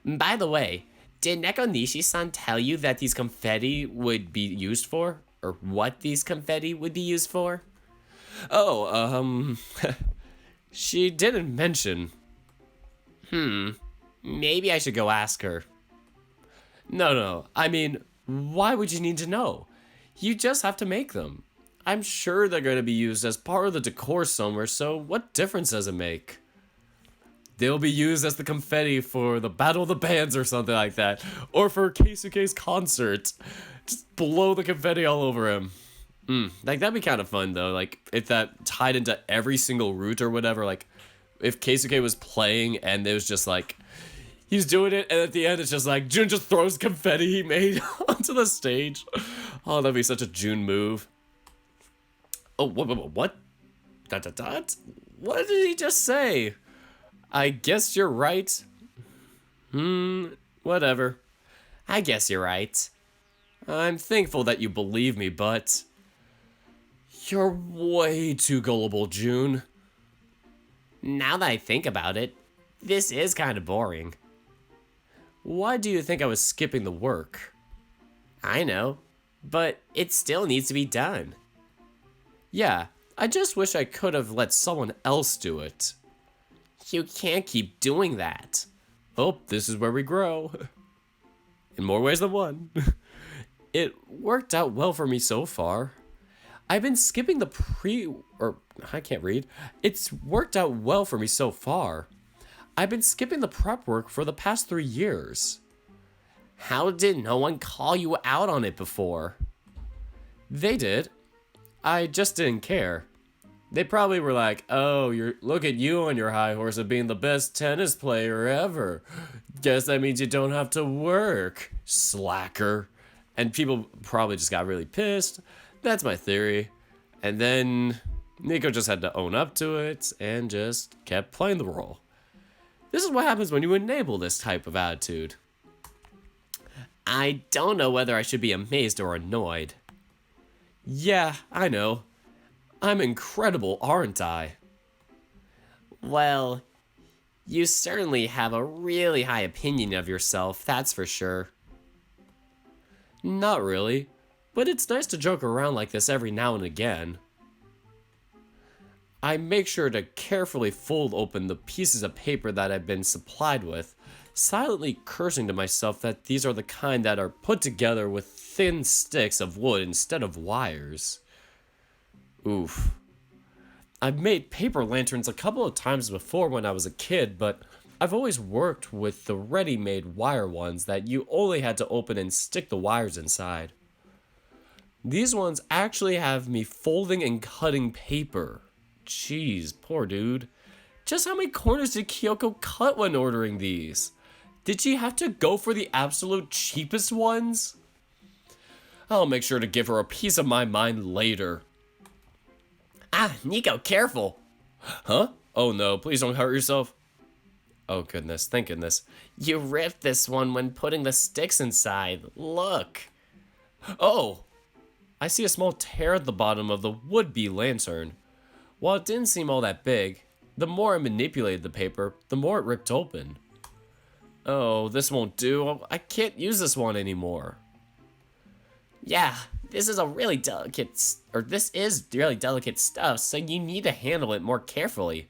By the way, did Nekonishi-san tell you that these confetti would be used for? Or what these confetti would be used for? Oh, she didn't mention. Maybe I should go ask her. No, I mean, why would you need to know? You just have to make them. I'm sure they're going to be used as part of the decor somewhere, so what difference does it make? They'll be used as the confetti for the Battle of the Bands or something like that. Or for Keisuke's concert. Just blow the confetti all over him. Like, that'd be kind of fun, though. Like, if that tied into every single route or whatever. Like, if Keisuke was playing and it was just like, he's doing it, and at the end it's just like, Jun just throws confetti he made onto the stage. Oh, that'd be such a Jun move. Oh, what? Dot? What did he just say? I guess you're right. Whatever. I guess you're right. I'm thankful that you believe me, but you're way too gullible, Jun. Now that I think about it, this is kind of boring. Why do you think I was skipping the work? I know, but it still needs to be done. Yeah, I just wish I could have let someone else do it. You can't keep doing that. Oh, this is where we grow. In more ways than one. It worked out well for me so far. I've been skipping the I can't read. It's worked out well for me so far. I've been skipping the prep work for the past 3 years. How did no one call you out on it before? They did. I just didn't care. They probably were like, oh, look at you on your high horse of being the best tennis player ever. Guess that means you don't have to work, slacker. And people probably just got really pissed. That's my theory. And then Nico just had to own up to it and just kept playing the role. This is what happens when you enable this type of attitude. I don't know whether I should be amazed or annoyed. Yeah, I know. I'm incredible, aren't I? Well, you certainly have a really high opinion of yourself, that's for sure. Not really, but it's nice to joke around like this every now and again. I make sure to carefully fold open the pieces of paper that I've been supplied with, silently cursing to myself that these are the kind that are put together with thin sticks of wood instead of wires. Oof. I've made paper lanterns a couple of times before when I was a kid, but I've always worked with the ready-made wire ones that you only had to open and stick the wires inside. These ones actually have me folding and cutting paper. Jeez, poor dude. Just how many corners did Kyoko cut when ordering these? Did she have to go for the absolute cheapest ones? I'll make sure to give her a piece of my mind later. Ah, Nico, careful. Huh? Oh no, please don't hurt yourself. Oh goodness, thank goodness. You ripped this one when putting the sticks inside. Look. Oh! I see a small tear at the bottom of the would-be lantern. While it didn't seem all that big, the more I manipulated the paper, the more it ripped open. Oh, this won't do. I can't use this one anymore. Yeah, this is really delicate stuff, so you need to handle it more carefully.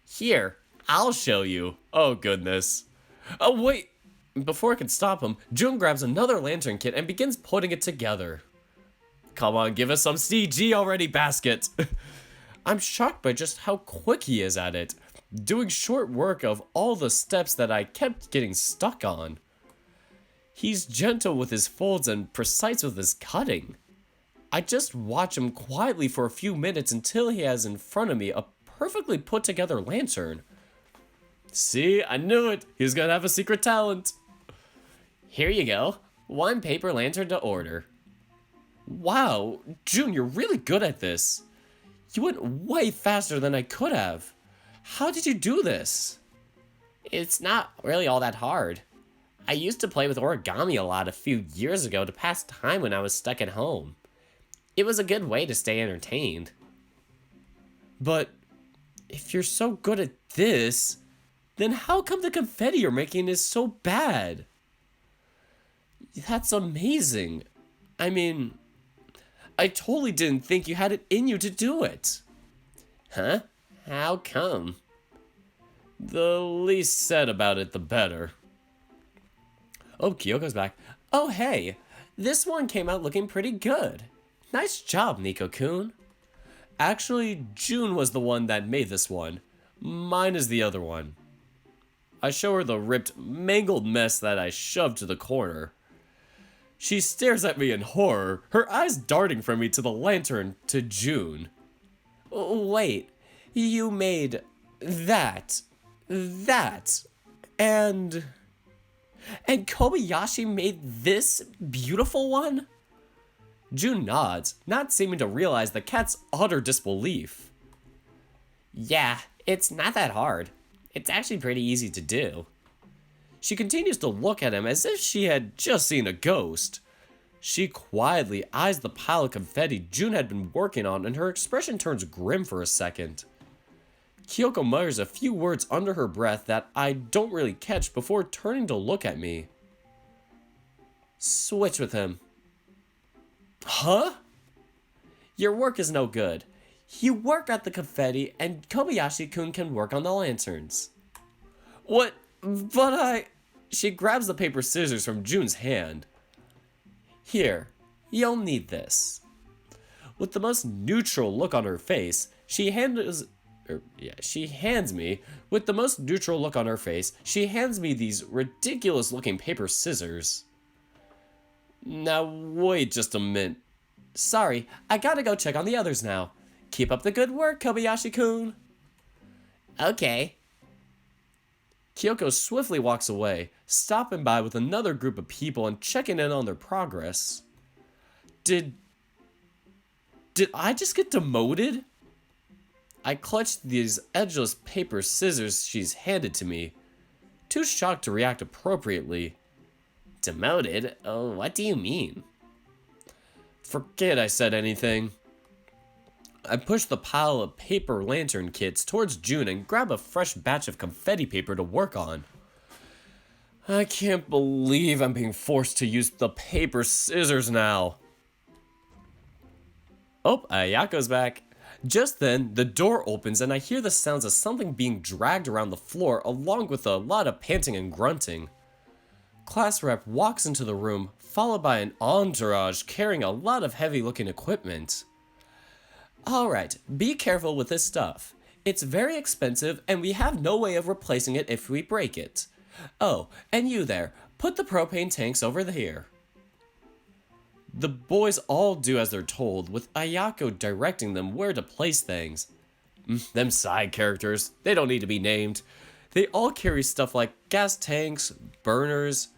Here, I'll show you. Oh, goodness. Oh, wait. Before I can stop him, Jun grabs another lantern kit and begins putting it together. Come on, give us some CG already, Basket. I'm shocked by just how quick he is at it, doing short work of all the steps that I kept getting stuck on. He's gentle with his folds and precise with his cutting. I just watch him quietly for a few minutes until he has in front of me a perfectly put together lantern. See, I knew it. He was gonna have a secret talent. Here you go. 1 paper lantern to order. Wow, June, you're really good at this. You went way faster than I could have. How did you do this? It's not really all that hard. I used to play with origami a lot a few years ago to pass time when I was stuck at home. It was a good way to stay entertained. But if you're so good at this, then how come the confetti you're making is so bad? That's amazing. I mean, I totally didn't think you had it in you to do it. Huh? How come? The least said about it, the better. Oh, Kyoko's back. Oh, hey. This one came out looking pretty good. Nice job, Nico-kun. Actually, June was the one that made this one. Mine is the other one. I show her the ripped, mangled mess that I shoved to the corner. She stares at me in horror, her eyes darting from me to the lantern to June. Wait, you made that, and Kobayashi made this beautiful one? June nods, not seeming to realize the cat's utter disbelief. Yeah, it's not that hard. It's actually pretty easy to do. She continues to look at him as if she had just seen a ghost. She quietly eyes the pile of confetti June had been working on, and her expression turns grim for a second. Kyoko mutters a few words under her breath that I don't really catch before turning to look at me. Switch with him. Huh? Your work is no good. You work at the confetti, and Kobayashi-kun can work on the lanterns. What? But I... She grabs the paper scissors from June's hand. Here, you'll need this. With the most neutral look on her face, she hands me, with the most neutral look on her face, she hands me these ridiculous looking paper scissors. Now, wait just a minute. Sorry, I gotta go check on the others now. Keep up the good work, Kobayashi-kun. Okay. Kyoko swiftly walks away, stopping by with another group of people and checking in on their progress. Did I just get demoted? I clutched these edgeless paper scissors she's handed to me, too shocked to react appropriately. Demoted? Oh, what do you mean? Forget I said anything. I push the pile of paper lantern kits towards June and grab a fresh batch of confetti paper to work on. I can't believe I'm being forced to use the paper scissors now. Oh, Ayako's back. Just then, the door opens and I hear the sounds of something being dragged around the floor along with a lot of panting and grunting. Class rep walks into the room, followed by an entourage carrying a lot of heavy-looking equipment. Alright, be careful with this stuff. It's very expensive and we have no way of replacing it if we break it. Oh, and you there, put the propane tanks over here. The boys all do as they're told, with Ayako directing them where to place things. Them side characters, they don't need to be named. They all carry stuff like gas tanks, burners,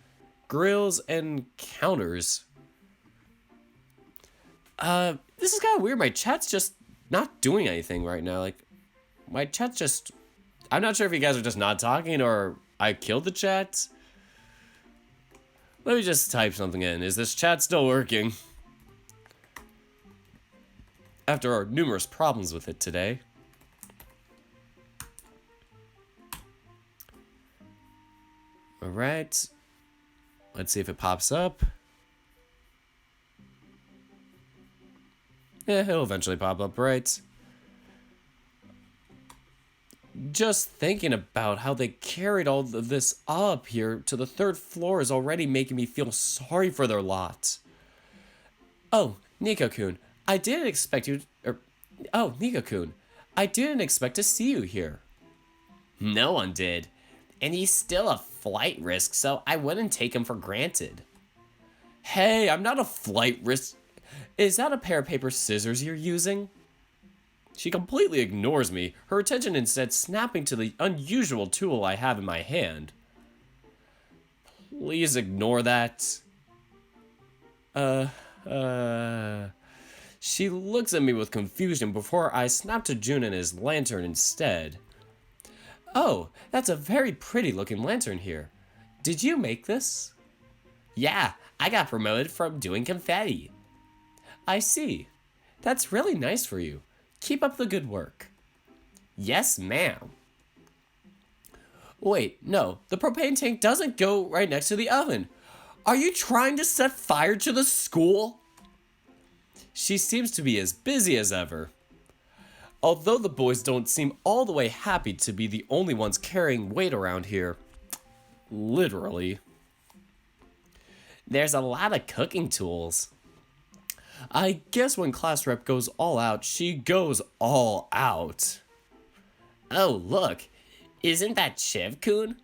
grills, and counters. This is kind of weird. My chat's just not doing anything right now. Like, my chat's just... I'm not sure if you guys are just not talking or I killed the chat. Let me just type something in. Is this chat still working? After our numerous problems with it today. Alright. Let's see if it pops up. Yeah, it'll eventually pop up, right? Just thinking about how they carried all of this up here to the 3rd floor is already making me feel sorry for their lot. Oh, Nico-kun, I didn't expect you... Oh, Nico-kun, I didn't expect to see you here. No one did. And he's still a flight risk, so I wouldn't take him for granted. Hey, I'm not a flight risk. Is that a pair of paper scissors you're using? She completely ignores me, her attention instead snapping to the unusual tool I have in my hand. Please ignore that. She looks at me with confusion before I snap to Jun and his lantern instead. Oh, that's a very pretty looking lantern here. Did you make this? Yeah, I got promoted from doing confetti. I see. That's really nice for you. Keep up the good work. Yes, ma'am. Wait, no, the propane tank doesn't go right next to the oven. Are you trying to set fire to the school? She seems to be as busy as ever. Although the boys don't seem all the way happy to be the only ones carrying weight around here. Literally. There's a lot of cooking tools. I guess when class rep goes all out, she goes all out. Oh, look. Isn't that Chev-kun?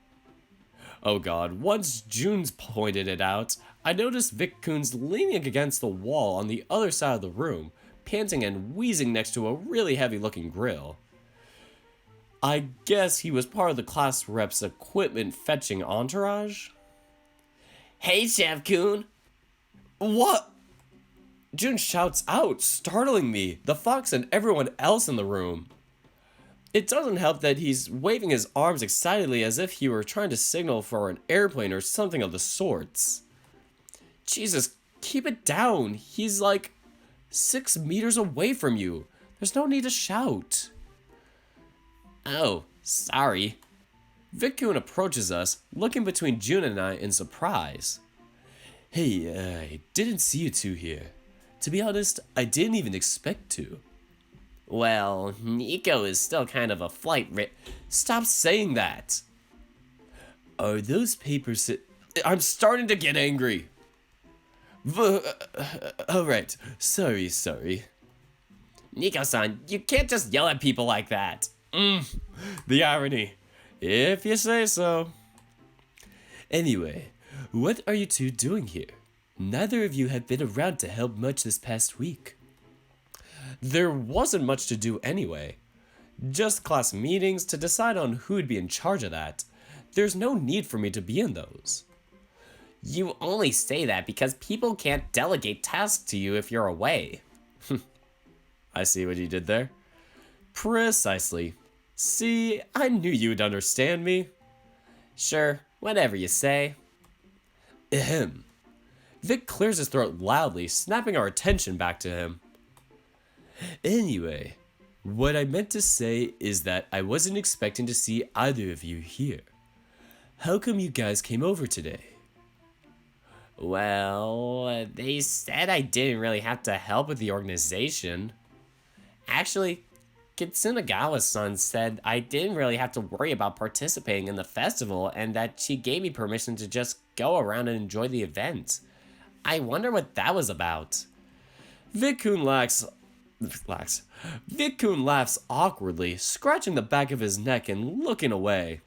Oh god, once Jun's pointed it out, I noticed Vic-kun's leaning against the wall on the other side of the room, panting and wheezing next to a really heavy-looking grill. I guess he was part of the class rep's equipment fetching entourage? Hey, Chev-kun! What? Jun shouts out, startling me, the fox, and everyone else in the room. It doesn't help that he's waving his arms excitedly as if he were trying to signal for an airplane or something of the sorts. Jesus, keep it down. He's like 6 meters away from you. There's no need to shout. Oh, sorry. Vic-kun approaches us, looking between Jun and I in surprise. Hey, I didn't see you two here. To be honest, I didn't even expect to. Well, Nico is still kind of a flight Stop saying that! Are those papers... I'm starting to get angry! Alright, sorry. Nico-san, you can't just yell at people like that! The irony. If you say so. Anyway, what are you two doing here? Neither of you have been around to help much this past week. There wasn't much to do anyway. Just class meetings to decide on who'd be in charge of that. There's no need for me to be in those. You only say that because people can't delegate tasks to you if you're away. I see what you did there. Precisely. See, I knew you'd understand me. Sure, whatever you say. Ahem. Vic clears his throat loudly, snapping our attention back to him. Anyway, what I meant to say is that I wasn't expecting to see either of you here. How come you guys came over today? Well, they said I didn't really have to help with the organization. Actually, Kitsunagawa-san said I didn't really have to worry about participating in the festival and that she gave me permission to just go around and enjoy the event. I wonder what that was about. Vic-kun laughs awkwardly, scratching the back of his neck and looking away.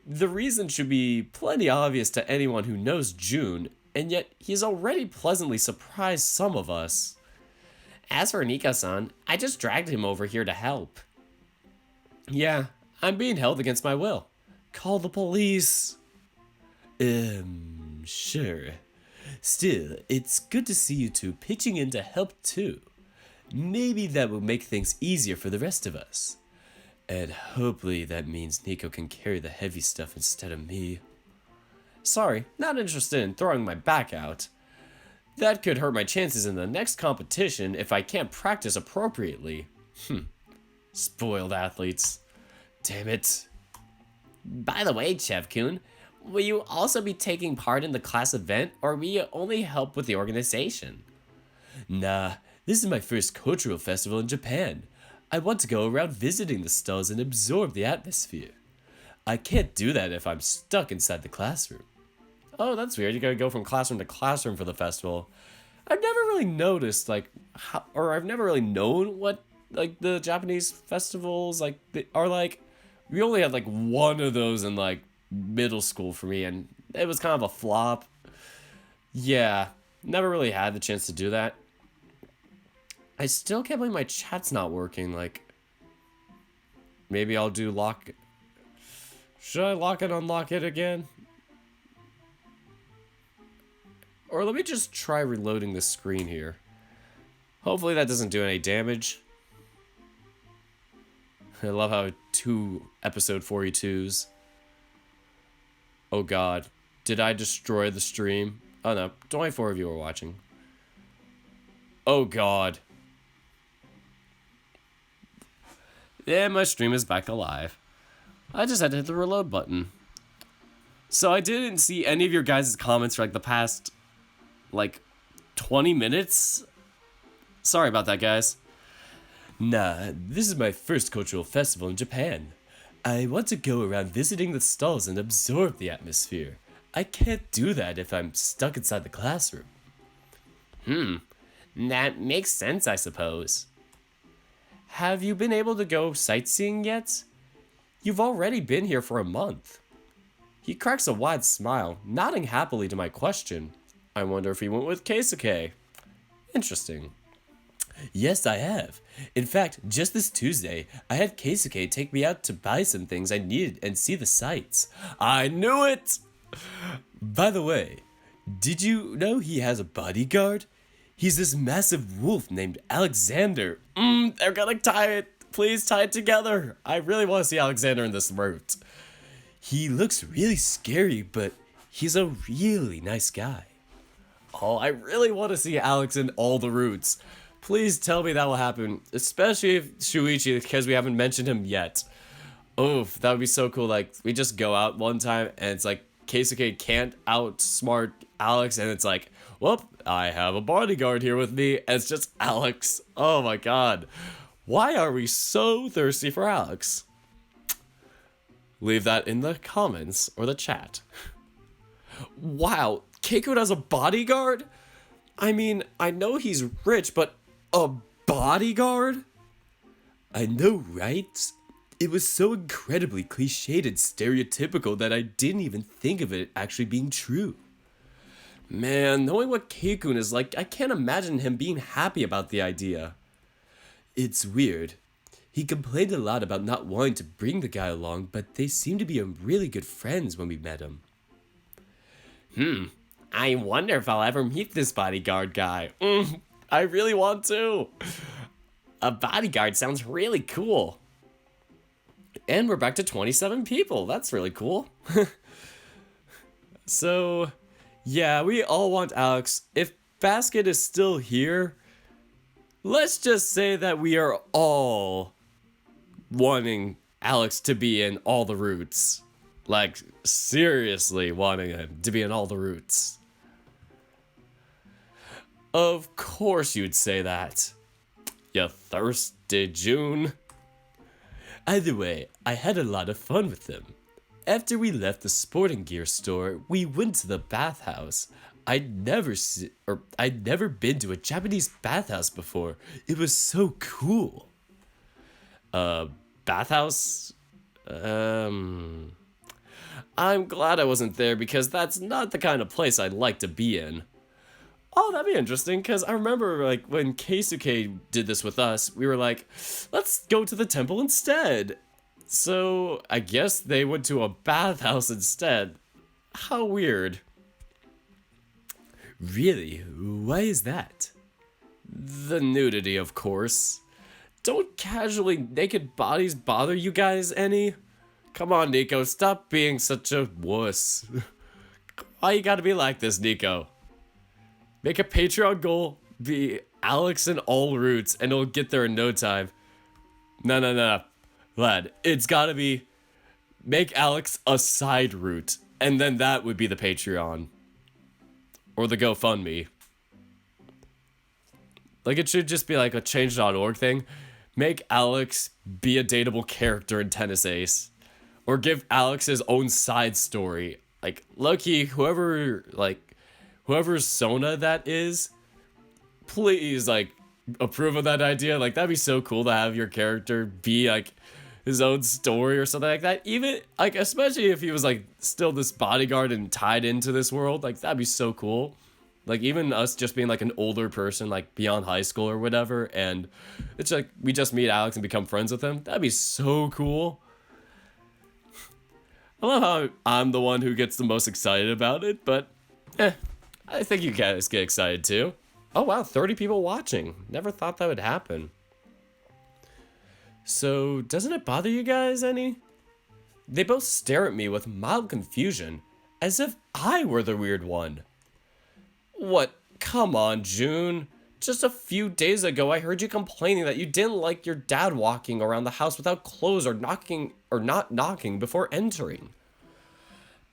The reason should be plenty obvious to anyone who knows Jun, and yet he's already pleasantly surprised some of us. As for Nico-san, I just dragged him over here to help. Yeah, I'm being held against my will. Call the police. Sure. Still, it's good to see you two pitching in to help too. Maybe that will make things easier for the rest of us. And hopefully that means Nico can carry the heavy stuff instead of me. Sorry, not interested in throwing my back out. That could hurt my chances in the next competition if I can't practice appropriately. Spoiled athletes. Damn it. By the way, Chev-kun, will you also be taking part in the class event, or will you only help with the organization? Nah, this is my first cultural festival in Japan. I want to go around visiting the stalls and absorb the atmosphere. I can't do that if I'm stuck inside the classroom. Oh, that's weird. You gotta go from classroom to classroom for the festival. I've never really noticed, I've never really known what, the Japanese festivals, are like. We only had, one of those in, middle school for me, and it was kind of a flop. Yeah, Never really had the chance to do that. I still can't believe my chat's not working. Like, maybe I'll do lock. Should I lock and unlock it again? Or let me just try reloading the screen here. Hopefully that doesn't do any damage. I love how 2 episode 42s. Oh god. Did I destroy the stream? Oh no, 24 of you are watching. Oh god. Yeah, my stream is back alive. I just had to hit the reload button. So I didn't see any of your guys' comments for like the past, like, 20 minutes. Sorry about that, guys. Nah, this is my first cultural festival in Japan. I want to go around visiting the stalls and absorb the atmosphere. I can't do that if I'm stuck inside the classroom. That makes sense, I suppose. Have you been able to go sightseeing yet? You've already been here for a month. He cracks a wide smile, nodding happily to my question. I wonder if he went with Keisuke. Interesting. Yes, I have. In fact, just this Tuesday, I had Keisuke take me out to buy some things I needed and see the sights. I knew it! By the way, did you know he has a bodyguard? He's this massive wolf named Alexander. They're gonna tie it. Please tie it together. I really want to see Alexander in this route. He looks really scary, but he's a really nice guy. Oh, I really want to see Alex in all the routes. Please tell me that will happen, especially if Shuichi, because we haven't mentioned him yet. Oof, that would be so cool. Like, we just go out one time, and it's like, Keisuke can't outsmart Alex, and it's like, well, I have a bodyguard here with me, and it's just Alex. Oh my god. Why are we so thirsty for Alex? Leave that in the comments or the chat. Wow, Keiko has a bodyguard? I mean, I know he's rich, but a bodyguard? I know, right? It was so incredibly cliched and stereotypical that I didn't even think of it actually being true. Man, knowing what Keikun is like, I can't imagine him being happy about the idea. It's weird. He complained a lot about not wanting to bring the guy along, but they seemed to be really good friends when we met him. I wonder if I'll ever meet this bodyguard guy. I really want to. A bodyguard sounds really cool. And we're back to 27 people. That's really cool. So, yeah, we all want Alex. If Basket is still here, let's just say that we are all wanting Alex to be in all the routes. Like, seriously wanting him to be in all the routes. Of course you'd say that. You thirsty June. Either way, I had a lot of fun with them. After we left the sporting gear store, we went to the bathhouse. I'd never been to a Japanese bathhouse before. It was so cool. Bathhouse? I'm glad I wasn't there because that's not the kind of place I'd like to be in. Oh, that'd be interesting, because I remember, like, when Keisuke did this with us, we were like, let's go to the temple instead. So, I guess they went to a bathhouse instead. How weird. Really? Why is that? The nudity, of course. Don't casually naked bodies bother you guys any? Come on, Nico, stop being such a wuss. Why you gotta be like this, Nico? Make a Patreon goal, be Alex in all routes, and it'll get there in no time. No. Lad, it's gotta be make Alex a side route, and then that would be the Patreon. Or the GoFundMe. Like, it should just be like a change.org thing. Make Alex be a dateable character in Tennis Ace. Or give Alex his own side story. Like, low-key, whoever's Sona that is, please, like, approve of that idea. Like, that'd be so cool to have your character be, like, his own story or something like that. Even, like, especially if he was, like, still this bodyguard and tied into this world. Like, that'd be so cool. Like, even us just being like an older person, like beyond high school or whatever, and it's like we just meet Alex and become friends with him. That'd be so cool. I love how I'm the one who gets the most excited about it, but I think you guys get excited too. Oh wow, 30 people watching. Never thought that would happen. So, doesn't it bother you guys any? They both stare at me with mild confusion, as if I were the weird one. What? Come on, June. Just a few days ago, I heard you complaining that you didn't like your dad walking around the house without clothes or not knocking before entering.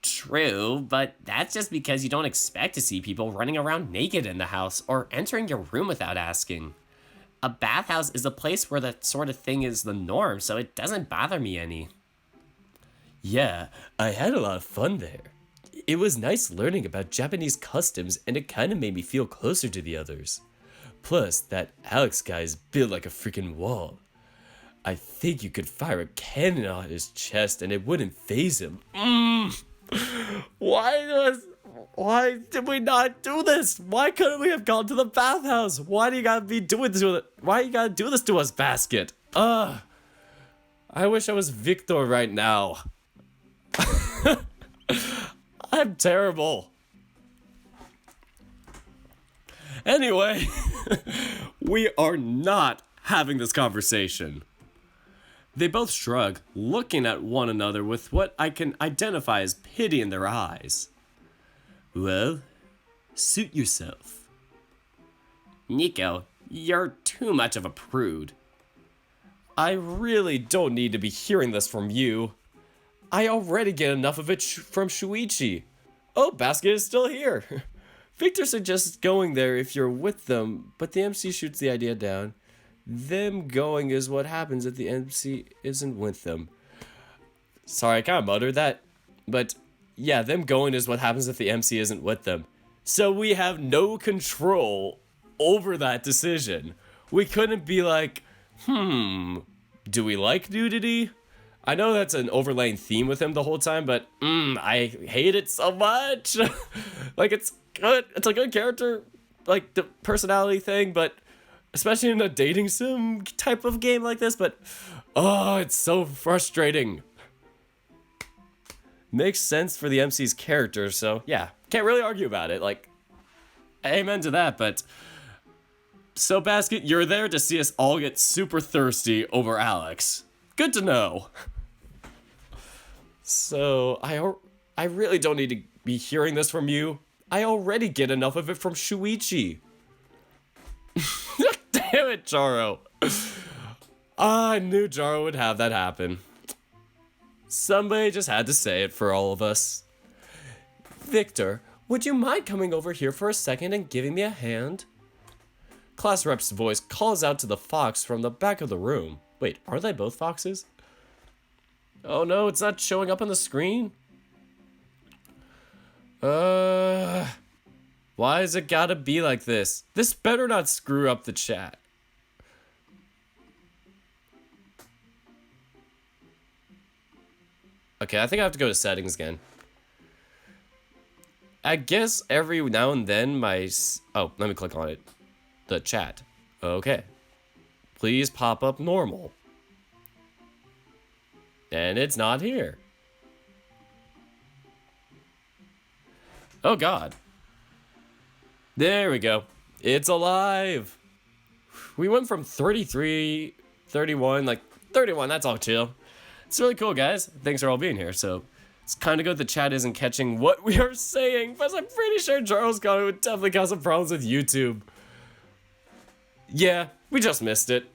True, but that's just because you don't expect to see people running around naked in the house or entering your room without asking. A bathhouse is a place where that sort of thing is the norm, so it doesn't bother me any. Yeah, I had a lot of fun there. It was nice learning about Japanese customs, and it kind of made me feel closer to the others. Plus, that Alex guy is built like a freaking wall. I think you could fire a cannon on his chest and it wouldn't faze him. Why did we not do this? Why couldn't we have gone to the bathhouse? Why do you gotta be doing this with it? Why you gotta do this to us, Basket? I wish I was Victor right now. I'm terrible. Anyway, we are not having this conversation. They both shrug, looking at one another with what I can identify as pity in their eyes. Well, suit yourself. Nico, you're too much of a prude. I really don't need to be hearing this from you. I already get enough of it from Shuichi. Oh, Basket is still here. Victor suggests going there if you're with them, but the MC shoots the idea down. Them going is what happens if the MC isn't with them. Sorry, I kind of muttered that, but yeah, them going is what happens if the MC isn't with them. So we have no control over that decision. We couldn't be like, do we like nudity? I know that's an overlaying theme with him the whole time, but I hate it so much. Like, it's good. It's a good character, like the personality thing, but especially in a dating sim type of game like this, but oh, it's so frustrating. Makes sense for the MC's character, so yeah, can't really argue about it. Like, amen to that, but so Basket, you're there to see us all get super thirsty over Alex. Good to know. So, I really don't need to be hearing this from you. I already get enough of it from Shuichi. Damn it, Jaro. I knew Jaro would have that happen. Somebody just had to say it for all of us. Victor, would you mind coming over here for a second and giving me a hand? Class rep's voice calls out to the fox from the back of the room. Wait, are they both foxes? Oh no, it's not showing up on the screen? Why has it gotta be like this? This better not screw up the chat. Okay, I think I have to go to settings again. I guess every now and then oh, let me click on it. The chat. Okay. Please pop up normal. And it's not here. Oh god. There we go. It's alive. We went from 33, 31, like 31, that's all chill. It's really cool, guys. Thanks for all being here. So it's kind of good the chat isn't catching what we are saying, but I'm pretty sure Charles comment would definitely cause some problems with YouTube. Yeah, we just missed it.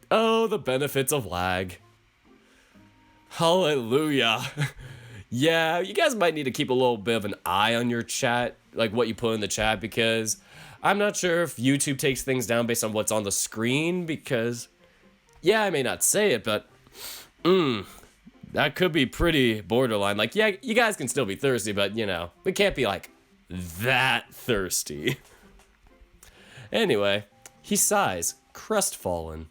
Oh, the benefits of lag. Hallelujah. Yeah, you guys might need to keep a little bit of an eye on your chat, like what you put in the chat, because I'm not sure if YouTube takes things down based on what's on the screen, because, yeah, I may not say it, but, that could be pretty borderline. Like, yeah, you guys can still be thirsty, but, you know, we can't be, like, that thirsty. Anyway, he sighs, crestfallen.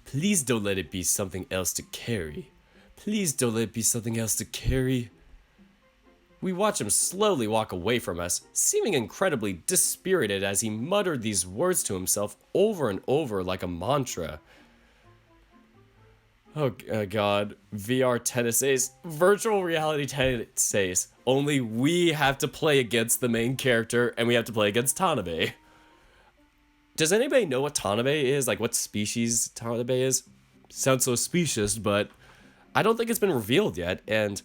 Please don't let it be something else to carry. Please don't let it be something else to carry. We watch him slowly walk away from us, seeming incredibly dispirited as he muttered these words to himself over and over like a mantra. Oh god, VR tennis ace, virtual reality tennis ace. Only we have to play against the main character and we have to play against Tanabe. Does anybody know what Tanabe is? Like what species Tanabe is? Sounds so specious, but I don't think it's been revealed yet, and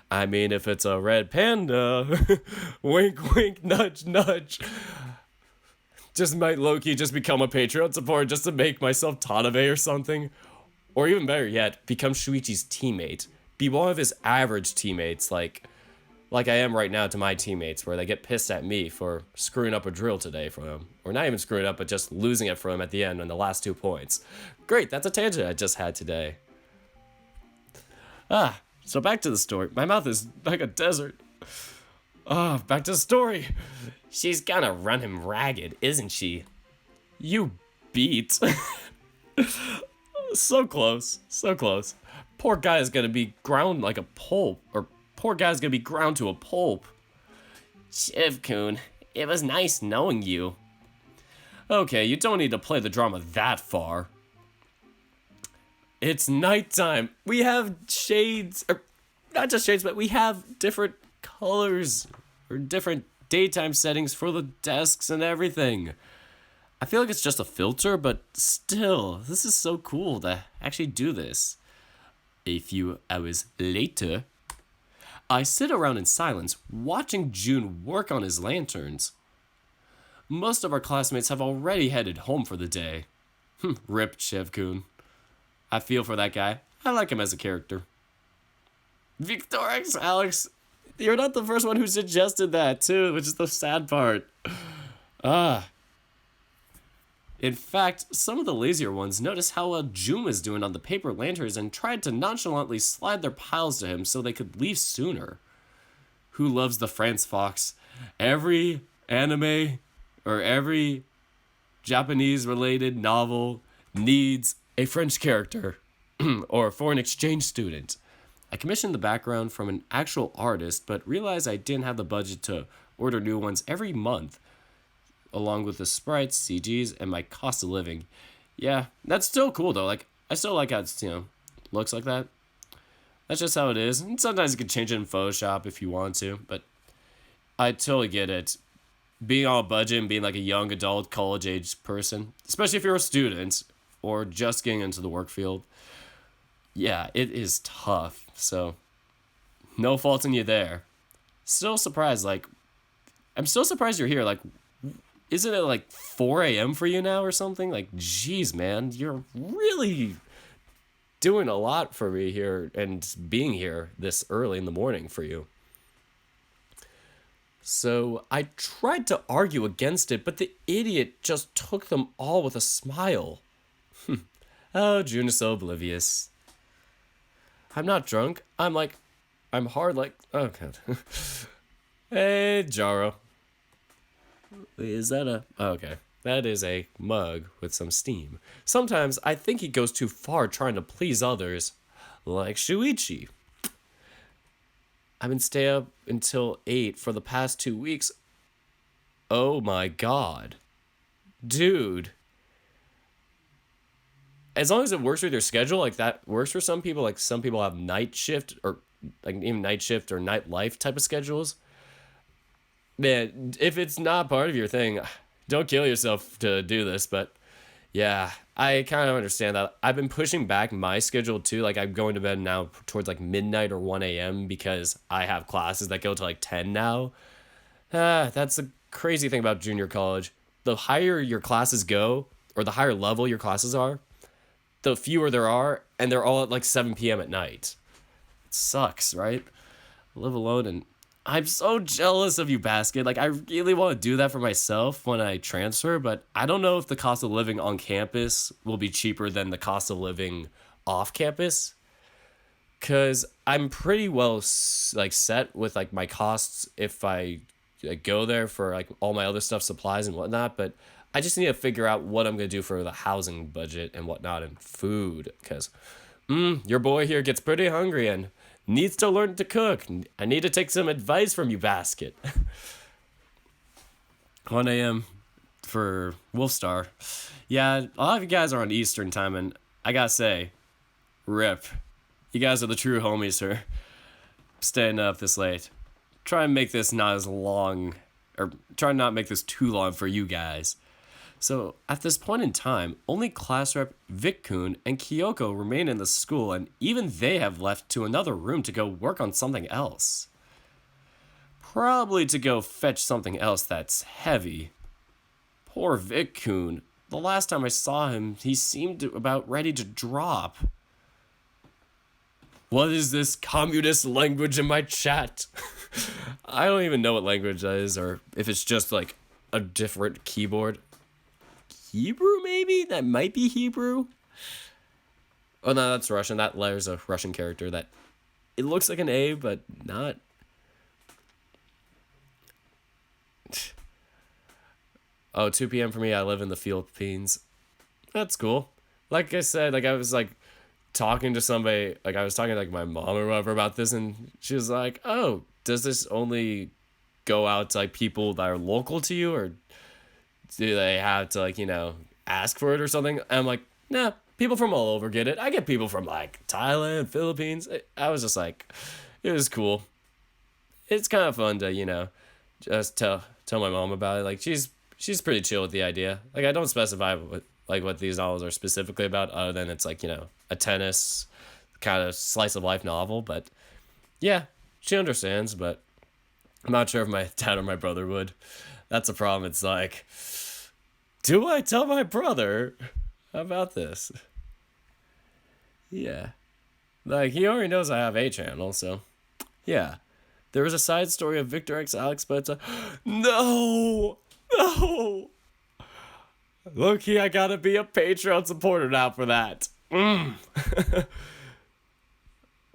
I mean, if it's a red panda, wink, wink, nudge, nudge. Just might low-key just become a Patreon supporter just to make myself Tanabe or something. Or even better yet, become Shuichi's teammate. Be one of his average teammates, like I am right now to my teammates, where they get pissed at me for screwing up a drill today for them. Or not even screwing up, but just losing it for them at the end on the last 2 points. Great, that's a tangent I just had today. So back to the story. My mouth is like a desert. Back to the story. She's gonna run him ragged, isn't she? You beat. So close. So close. Poor guy is gonna be ground like a pulp. Or poor guy's gonna be ground to a pulp. Shiv-kun, it was nice knowing you. Okay, you don't need to play the drama that far. It's nighttime. We have shades, or not just shades, but we have different colors or different daytime settings for the desks and everything. I feel like it's just a filter, but still, this is so cool to actually do this. A few hours later, I sit around in silence, watching Jun work on his lanterns. Most of our classmates have already headed home for the day. Rip Shiv-kun. I feel for that guy. I like him as a character. Victorix, Alex, you're not the first one who suggested that, too, which is the sad part. In fact, some of the lazier ones noticed how well Jun was doing on the paper lanterns and tried to nonchalantly slide their piles to him so they could leave sooner. Who loves the Franz Fox? Every anime or every Japanese-related novel needs a French character or a foreign exchange student. I commissioned the background from an actual artist, but realized I didn't have the budget to order new ones every month, along with the sprites, CGs, and my cost of living. Yeah, that's still cool though. Like, I still like how it's, looks like that. That's just how it is. And sometimes you can change it in Photoshop if you want to, but I totally get it. Being on a budget and being like a young adult, college-age person, especially if you're a student or just getting into the work field, yeah, it is tough. So, no fault in you there. Still surprised, I'm still surprised you're here. Like, isn't it like 4 a.m. for you now or something? Like, geez, man, you're really doing a lot for me here and being here this early in the morning for you. So I tried to argue against it, but the idiot just took them all with a smile. Oh, Jun is so oblivious. I'm not drunk. I'm hard like, oh god. Hey, Jaro. Is that okay. That is a mug with some steam. Sometimes I think he goes too far trying to please others, like Shuichi. I've been staying up until 8 for the past 2 weeks. Oh my god. Dude. As long as it works with your schedule, like that works for some people. Like some people have night shift or like even night shift or night life type of schedules. Man, if it's not part of your thing, don't kill yourself to do this. But yeah, I kind of understand that. I've been pushing back my schedule too. Like I'm going to bed now towards like midnight or 1 a.m. because I have classes that go to like 10 now. That's the crazy thing about junior college. The higher your classes go, or the higher level your classes are, the fewer there are, and they're all at like 7 p.m. at night. It sucks, right? Live alone, and I'm so jealous of you, Basket. Like, I really want to do that for myself when I transfer, but I don't know if the cost of living on campus will be cheaper than the cost of living off campus. Because I'm pretty well, like, set with, like, my costs if I go there for, like, all my other stuff, supplies and whatnot, but I just need to figure out what I'm going to do for the housing budget and whatnot and food, because your boy here gets pretty hungry, and needs to learn to cook. I need to take some advice from you, Basket. 1 a.m. for Wolfstar. Yeah, a lot of you guys are on Eastern time, and I gotta say, rip. You guys are the true homies here. Staying up this late. Try and make this not as long, or try and not make this too long for you guys. So, at this point in time, only class rep Vic-kun and Kyoko remain in the school, and even they have left to another room to go work on something else. Probably to go fetch something else that's heavy. Poor Vic-kun. The last time I saw him, he seemed about ready to drop. What is this communist language in my chat? I don't even know what language that is, or if it's just like a different keyboard. Hebrew, maybe? That might be Hebrew? Oh no, that's Russian. That letter's a Russian character that it looks like an A, but not. Oh, 2 p.m. for me. I live in the Philippines. That's cool. Like I said, like I was like talking to somebody, like I was talking to like my mom or whatever about this, and she was like, "Oh, does this only go out to like people that are local to you, or do they have to like, you know, ask for it or something?" And I'm like, "Nah, people from all over get it. I get people from like Thailand, Philippines." I was just like, it was cool. It's kind of fun to, you know, just tell my mom about it. Like she's pretty chill with the idea. Like I don't specify what these novels are specifically about, other than it's like, you know, a tennis kind of slice of life novel. But yeah, she understands. But I'm not sure if my dad or my brother would. That's a problem. It's like, do I tell my brother about this? Yeah, like he already knows I have a channel, so yeah. There was a side story of Victor X Alex, but it's a no. Look-y, I gotta be a Patreon supporter now for that.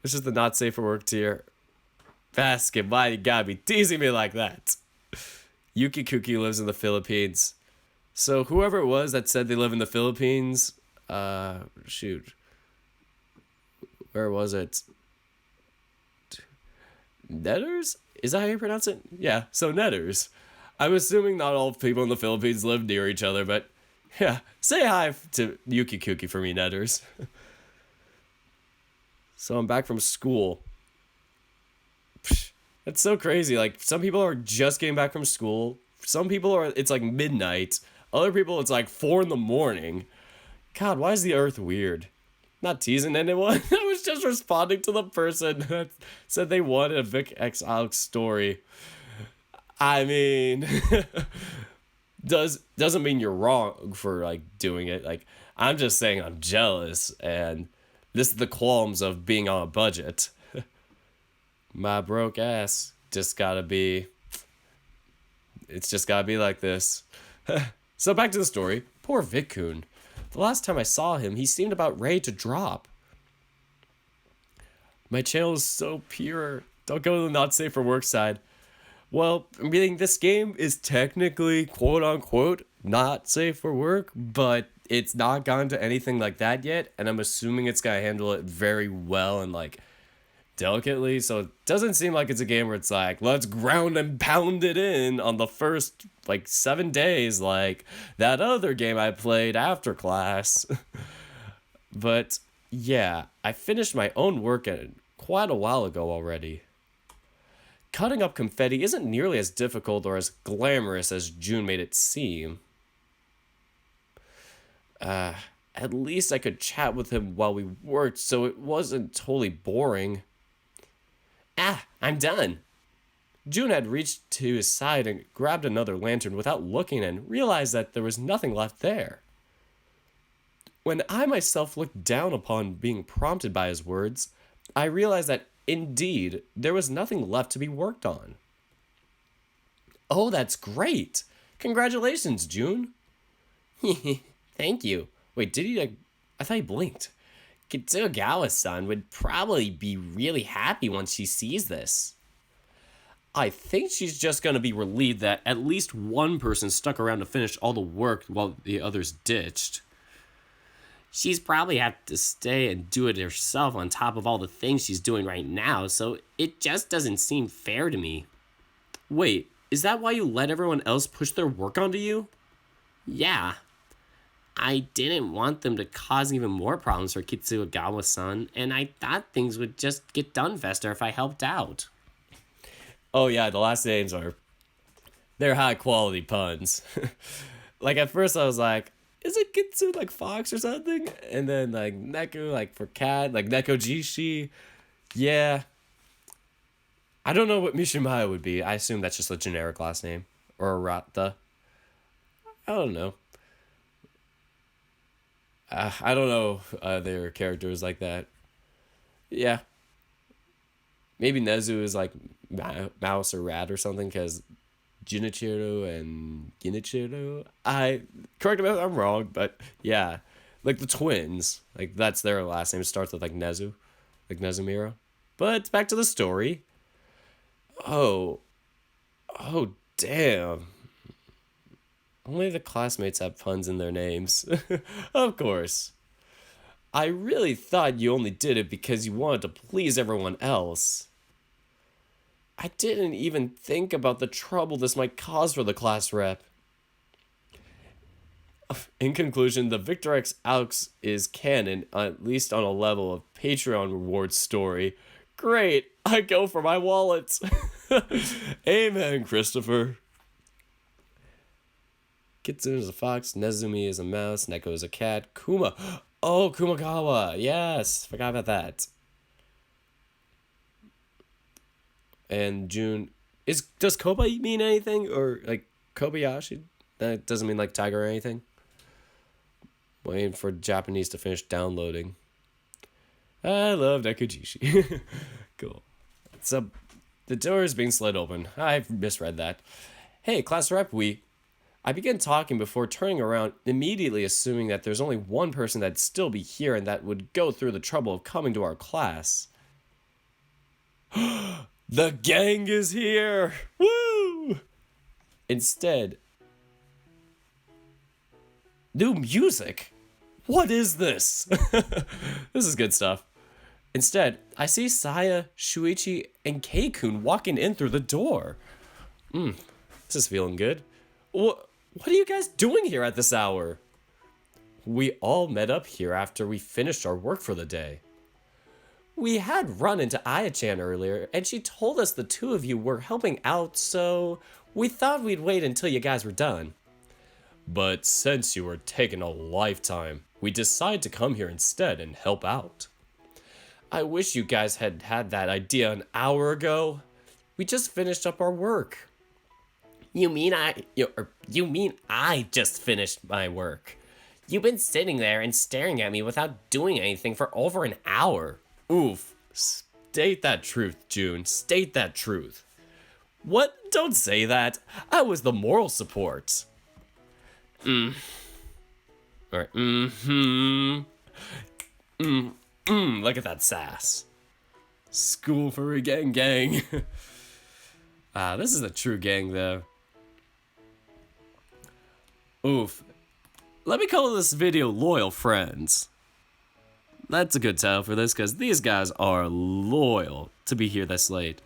It's just the not safe for work tier. Basket, why you gotta be teasing me like that? Yuki Kuki lives in the Philippines. So whoever it was that said they live in the Philippines, shoot. Where was it? Netters? Is that how you pronounce it? Yeah, so Netters. I'm assuming not all people in the Philippines live near each other, but yeah, say hi to Yuki Kuki for me, Netters. So I'm back from school. That's so crazy. Like, some people are just getting back from school. Some people it's like midnight. Other people, it's like 4 a.m. God, why is the earth weird? Not teasing anyone. I was just responding to the person that said they wanted a Vic X Alex story. I mean, doesn't mean you're wrong for like doing it. Like, I'm just saying I'm jealous, and this is the qualms of being on a budget. My broke ass just gotta be. It's just gotta be like this. So back to the story. Poor Vic-kun. The last time I saw him, he seemed about ready to drop. My channel is so pure. Don't go to the not safe for work side. Well, meaning this game is technically, quote unquote, not safe for work, but it's not gone to anything like that yet, and I'm assuming it's gonna handle it very well and like delicately, so it doesn't seem like it's a game where it's like, let's ground and pound it in on the first like 7 days like that other game I played after class. But yeah, I finished my own work quite a while ago already. Cutting up confetti isn't nearly as difficult or as glamorous as June made it seem. At least I could chat with him while we worked, so it wasn't totally boring. I'm done. June had reached to his side and grabbed another lantern without looking and realized that there was nothing left there. When I myself looked down upon being prompted by his words, I realized that indeed there was nothing left to be worked on. Oh, that's great! Congratulations, June! Thank you. Wait, did he I thought he blinked. Kitsugawa-san would probably be really happy once she sees this. I think she's just going to be relieved that at least one person stuck around to finish all the work while the others ditched. She's probably have to stay and do it herself on top of all the things she's doing right now, so it just doesn't seem fair to me. Wait, is that why you let everyone else push their work onto you? Yeah. I didn't want them to cause even more problems for Kitsugawa-san, and I thought things would just get done faster if I helped out. Oh yeah, the last names they're high quality puns. Like at first I was like, is it Kitsu like fox or something? And then like Neko like for cat, like Neko Jishi. Yeah. I don't know what Mishimaya would be. I assume that's just a generic last name. Or Arata. I don't know. I don't know their characters like that. Yeah. Maybe Nezu is like mouse or rat or something, because Junichiro and Genichiro. Correct me if I'm wrong, but yeah, like the twins, like that's their last name. It starts with like Nezu, like Nezumiro. But back to the story. Oh damn. Only the classmates have puns in their names. Of course. I really thought you only did it because you wanted to please everyone else. I didn't even think about the trouble this might cause for the class rep. In conclusion, the Victor X Alex is canon, at least on a level of Patreon rewards story. Great, I go for my wallet. Amen, Christopher. Kitsune is a fox, Nezumi is a mouse, Neko is a cat, Kuma. Oh, Kumagawa. Yes, forgot about that. And June does Koba mean anything, or like Kobayashi? That doesn't mean like tiger or anything. Waiting for Japanese to finish downloading. I love Nekujishi. Cool. So the door is being slid open. I misread that. Hey, class rep, I began talking before turning around, immediately assuming that there's only one person that'd still be here and that would go through the trouble of coming to our class. The gang is here! Woo! Instead, new music? What is this? This is good stuff. Instead, I see Saya, Shuichi, and Keikun walking in through the door. This is feeling good. What are you guys doing here at this hour? We all met up here after we finished our work for the day. We had run into Aya-chan earlier, and she told us the two of you were helping out, so we thought we'd wait until you guys were done. But since you were taking a lifetime, we decided to come here instead and help out. I wish you guys had had that idea an hour ago. We just finished up our work. You mean I just finished my work? You've been sitting there and staring at me without doing anything for over an hour. Oof. State that truth, June. State that truth. What? Don't say that. I was the moral support. Alright. Look at that sass. School for a gang. This is a true gang, though. Oof. Let me call this video Loyal Friends. That's a good title for this, because these guys are loyal to be here this late.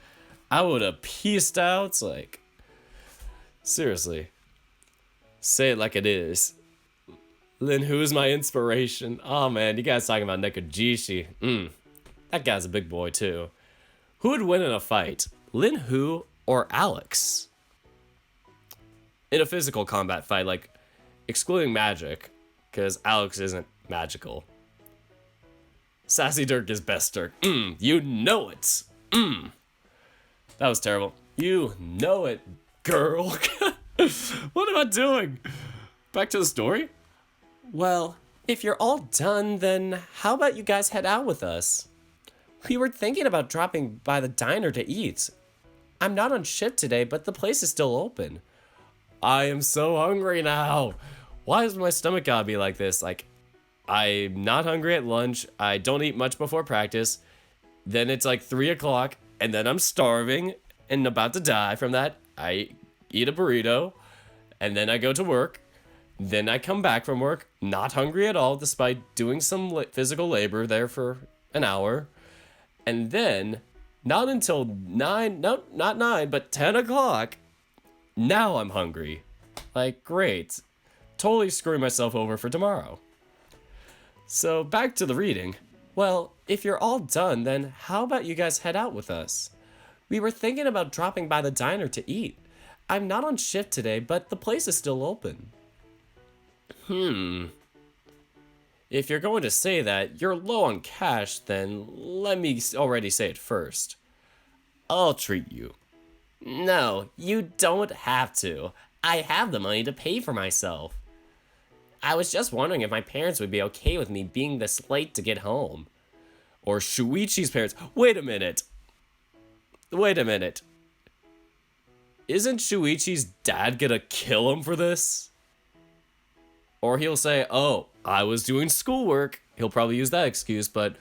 I would have pieced out, like... Seriously. Say it like it is. Lin Hu's my inspiration. Oh man, you guys talking about Nekujishi. That guy's a big boy too. Who would win in a fight? Lin Hu or Alex? In a physical combat fight, like excluding magic, because Alex isn't magical. Sassy Dirk is best Dirk. You know it. That was terrible. You know it, girl. What am I doing? Back to the story? Well, if you're all done, then how about you guys head out with us? We were thinking about dropping by the diner to eat. I'm not on shift today, but the place is still open. I am so hungry now. Why does my stomach gotta be like this? Like, I'm not hungry at lunch. I don't eat much before practice. Then it's like 3 o'clock, and then I'm starving and about to die from that. I eat a burrito, and then I go to work, Then I come back from work, not hungry at all, despite doing some physical labor there for an hour. And then, not until 9, no, not 9, but 10 o'clock, now I'm hungry. Like, great. Totally screwing myself over for tomorrow. So, back to the reading. Well, if you're all done, then how about you guys head out with us? We were thinking about dropping by the diner to eat. I'm not on shift today, but the place is still open. If you're going to say that you're low on cash, then let me already say it first. I'll treat you. No, you don't have to. I have the money to pay for myself. I was just wondering if my parents would be okay with me being this late to get home. Or Shuichi's parents. Wait a minute. Isn't Shuichi's dad gonna kill him for this? Or he'll say, oh, I was doing schoolwork. He'll probably use that excuse, but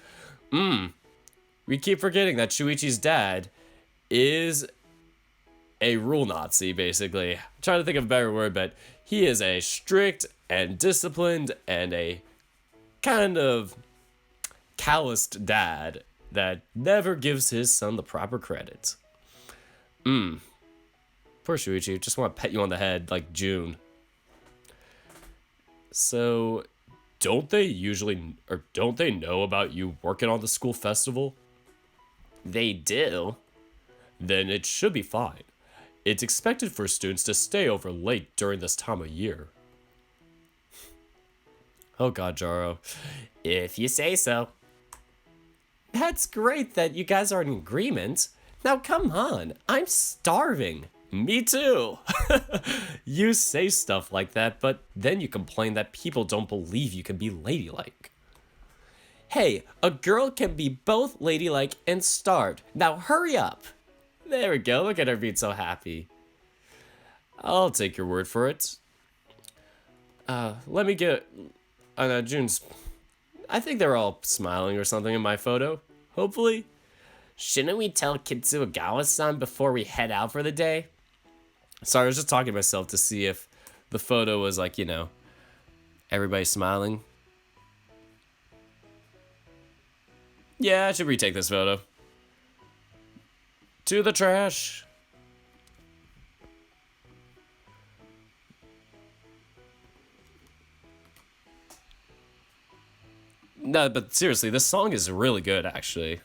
we keep forgetting that Shuichi's dad is a rule Nazi, basically. I'm trying to think of a better word, but he is a strict and disciplined and a kind of calloused dad that never gives his son the proper credit. Poor Shuichi, just want to pet you on the head like June. So, don't they know about you working on the school festival? They do. Then it should be fine. It's expected for students to stay over late during this time of year. Oh god, Jaro. If you say so. That's great that you guys are in agreement. Now come on, I'm starving. Me too. You say stuff like that, but then you complain that people don't believe you can be ladylike. Hey, a girl can be both ladylike and starved. Now hurry up. There we go, look at her being so happy. I'll take your word for it. Let me get... June's... I think they're all smiling or something in my photo. Hopefully. Shouldn't we tell Kitsugawa-san before we head out for the day? Sorry, I was just talking to myself to see if the photo was like, you know, everybody smiling. Yeah, I should retake this photo. To the trash. No, but seriously, this song is really good, actually.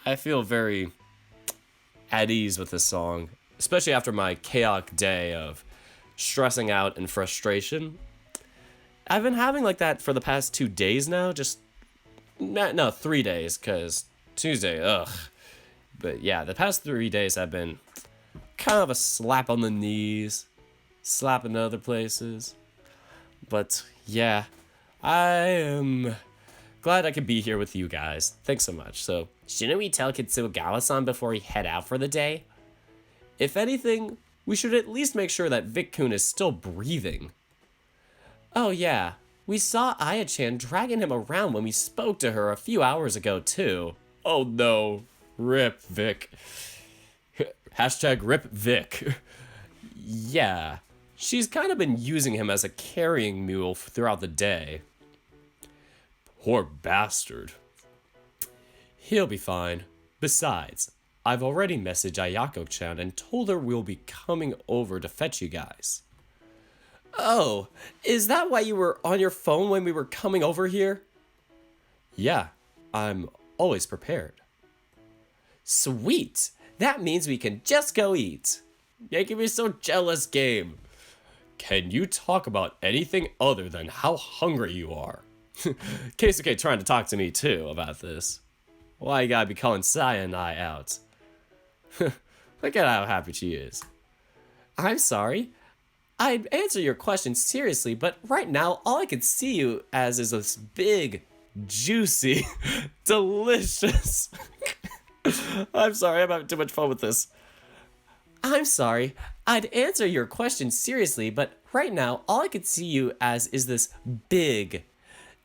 I feel very at ease with this song, especially after my chaotic day of stressing out and frustration. I've been having like that for the past 2 days now, just... No, 3 days, because Tuesday, ugh. But yeah, the past 3 days have been kind of a slap on the knees, slap in other places. But yeah, I am glad I could be here with you guys. Thanks so much. So, shouldn't we tell Kitsugawa-san before we head out for the day? If anything, we should at least make sure that Vic-kun is still breathing. Oh yeah, we saw Aya-chan dragging him around when we spoke to her a few hours ago too. Oh no. Rip Vic. Hashtag Rip Vic. Yeah, she's kind of been using him as a carrying mule throughout the day. Poor bastard. He'll be fine. Besides, I've already messaged Ayako-chan and told her we'll be coming over to fetch you guys. Oh, is that why you were on your phone when we were coming over here? Yeah, I'm always prepared. Sweet! That means we can just go eat. Making me so jealous, game. Can you talk about anything other than how hungry you are? Keisuke trying to talk to me too about this. Why you gotta be calling Saya and I out? Look at how happy she is. I'm sorry. I'd answer your question seriously, but right now all I can see you as is this big, juicy, delicious... I'm sorry, I'm having too much fun with this. I'm sorry. I'd answer your question seriously, but right now, all I could see you as is this big,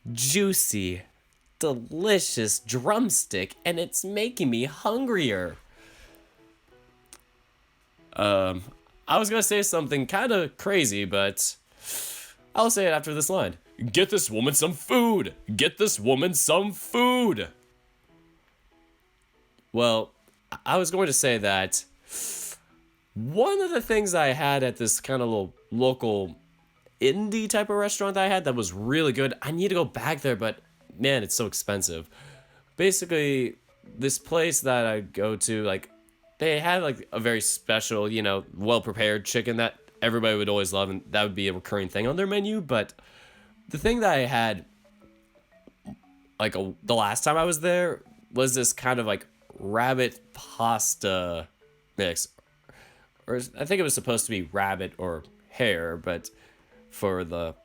juicy, delicious drumstick, and it's making me hungrier. I was gonna say something kind of crazy, but I'll say it after this line. Get this woman some food! Get this woman some food! Well, I was going to say that one of the things I had at this kind of little local indie type of restaurant that I had that was really good, I need to go back there, but man, it's so expensive. Basically, this place that I go to, like, they had like a very special, you know, well-prepared chicken that everybody would always love, and that would be a recurring thing on their menu. But the thing that I had, like, the last time I was there was this kind of like rabbit pasta mix, or I think it was supposed to be rabbit or hare, but for the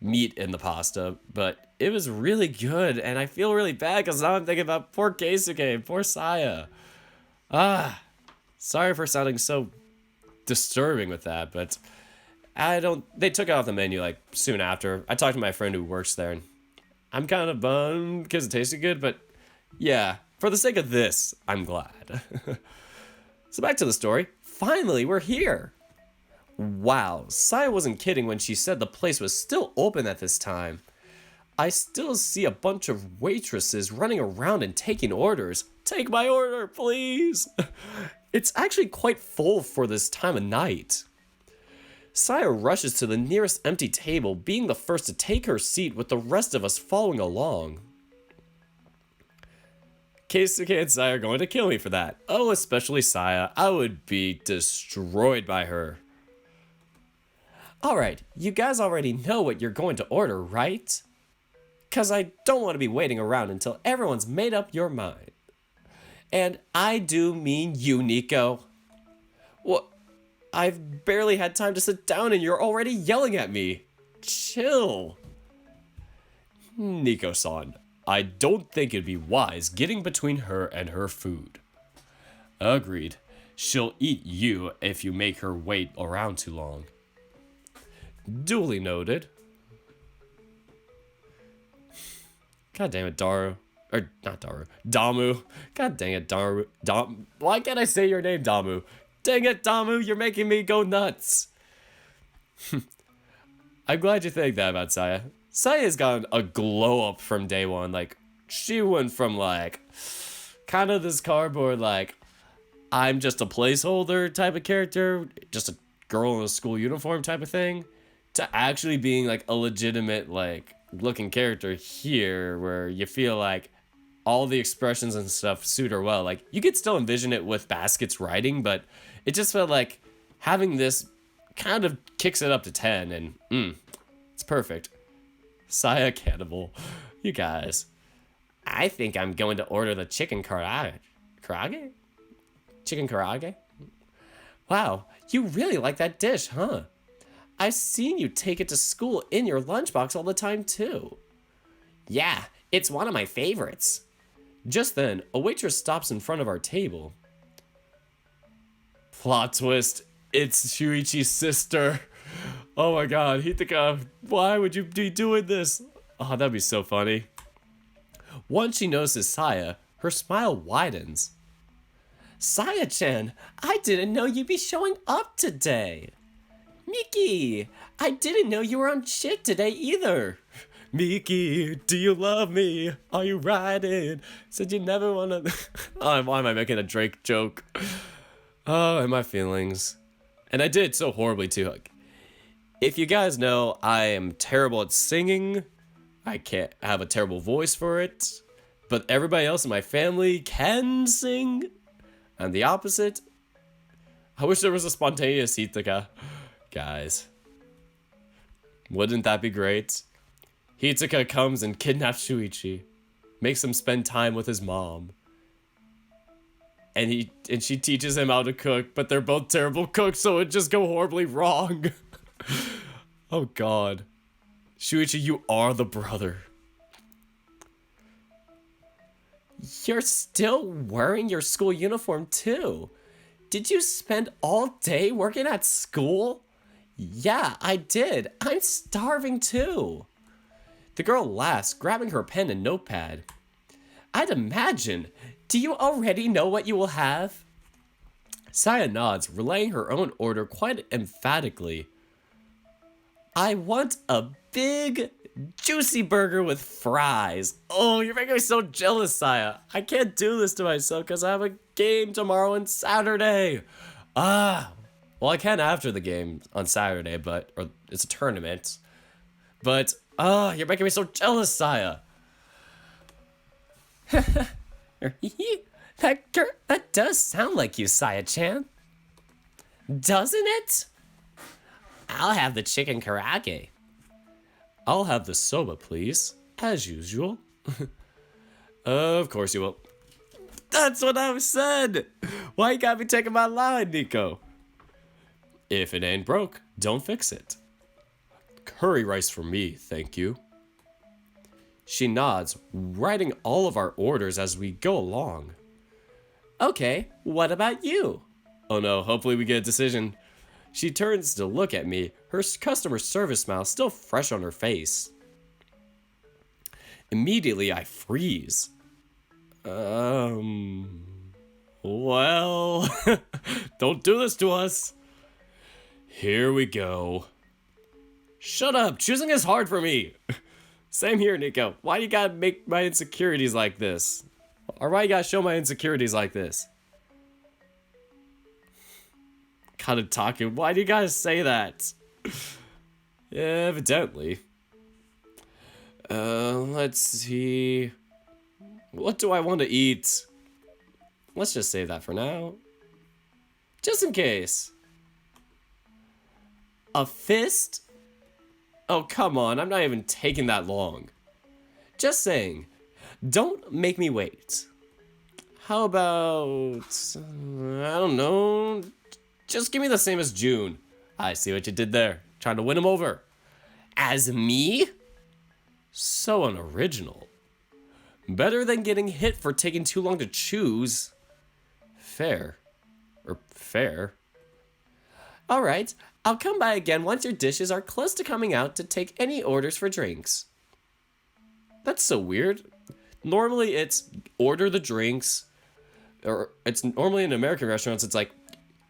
meat in the pasta. But it was really good, and I feel really bad because now I'm thinking about poor Keisuke, poor Saya. Sorry for sounding so disturbing with that, but they took it off the menu like soon after. I talked to my friend who works there, and I'm kind of bummed because it tasted good, but yeah, for the sake of this, I'm glad. So back to the story. Finally, we're here. Wow, Saya wasn't kidding when she said the place was still open at this time. I still see a bunch of waitresses running around and taking orders. Take my order, please. It's actually quite full for this time of night. Saya rushes to the nearest empty table, being the first to take her seat with the rest of us following along. Keisuke and Saya are going to kill me for that. Oh, especially Saya. I would be destroyed by her. Alright, you guys already know what you're going to order, right? Because I don't want to be waiting around until everyone's made up your mind. And I do mean you, Nico. What? I've barely had time to sit down and you're already yelling at me. Chill. Nico-san, I don't think it'd be wise getting between her and her food. Agreed. She'll eat you if you make her wait around too long. Duly noted. God damn it, Daru. Or, not Daru. Damu. God dang it, Daru. Why can't I say your name, Damu? Dang it, Damu, you're making me go nuts. I'm glad you think that about Saya. Saya's gotten a glow up from day one. Like, she went from, like, kind of this cardboard, like, I'm just a placeholder type of character, just a girl in a school uniform type of thing, to actually being, like, a legitimate, like, looking character here, where you feel like all the expressions and stuff suit her well. Like, you could still envision it with Basket's writing, but it just felt like having this kind of kicks it up to 10, and it's perfect. Saya Cannibal. You guys. I think I'm going to order the chicken karage. Karage? Chicken karage? Wow, you really like that dish, huh? I've seen you take it to school in your lunchbox all the time, too. Yeah, it's one of my favorites. Just then, a waitress stops in front of our table. Plot twist, it's Shuichi's sister. Oh my god, Hithaka, why would you be doing this? Oh, that'd be so funny. Once she notices Saya, her smile widens. Saya-chan, I didn't know you'd be showing up today. Miki, I didn't know you were on shit today either. Miki, do you love me? Are you riding? Said you never wanna... Oh, why am I making a Drake joke? Oh, and my feelings. And I did so horribly too. If you guys know, I am terrible at singing. I can't have a terrible voice for it. But everybody else in my family can sing. And the opposite. I wish there was a spontaneous Hithaka. Guys. Wouldn't that be great? Hithaka comes and kidnaps Shuichi. Makes him spend time with his mom. And she teaches him how to cook, but they're both terrible cooks, so it just go horribly wrong. Oh god. Shuichi, you are the brother. You're still wearing your school uniform too. Did you spend all day working at school? Yeah, I did. I'm starving too. The girl laughs, grabbing her pen and notepad. I'd imagine. Do you already know what you will have? Saya nods, relaying her own order quite emphatically. I want a big, juicy burger with fries. Oh, you're making me so jealous, Saya. I can't do this to myself because I have a game tomorrow and Saturday. Well, I can after the game on Saturday, or it's a tournament. But, you're making me so jealous, Saya. That does sound like you, Saya-chan. Doesn't it? I'll have the chicken karaage. I'll have the soba, please. As usual. Of course you will. That's what I said! Why you gotta be taking my line, Nico? If it ain't broke, don't fix it. Curry rice for me, thank you. She nods, writing all of our orders as we go along. Okay, what about you? Oh no, hopefully we get a decision. She turns to look at me, her customer service smile still fresh on her face. Immediately, I freeze. Well, don't do this to us. Here we go. Shut up, choosing is hard for me. Same here, Nico. Why you gotta make my insecurities like this? Or why you gotta show my insecurities like this? Kind of talking. Why do you guys say that? Evidently. Let's see. What do I want to eat? Let's just save that for now. Just in case. A fist? Oh, come on. I'm not even taking that long. Just saying. Don't make me wait. How about... I don't know... Just give me the same as June. I see what you did there. Trying to win him over. As me? So unoriginal. Better than getting hit for taking too long to choose. Fair. Or fair. Alright, I'll come by again once your dishes are close to coming out to take any orders for drinks. That's so weird. Normally it's order the drinks. Or it's normally in American restaurants it's like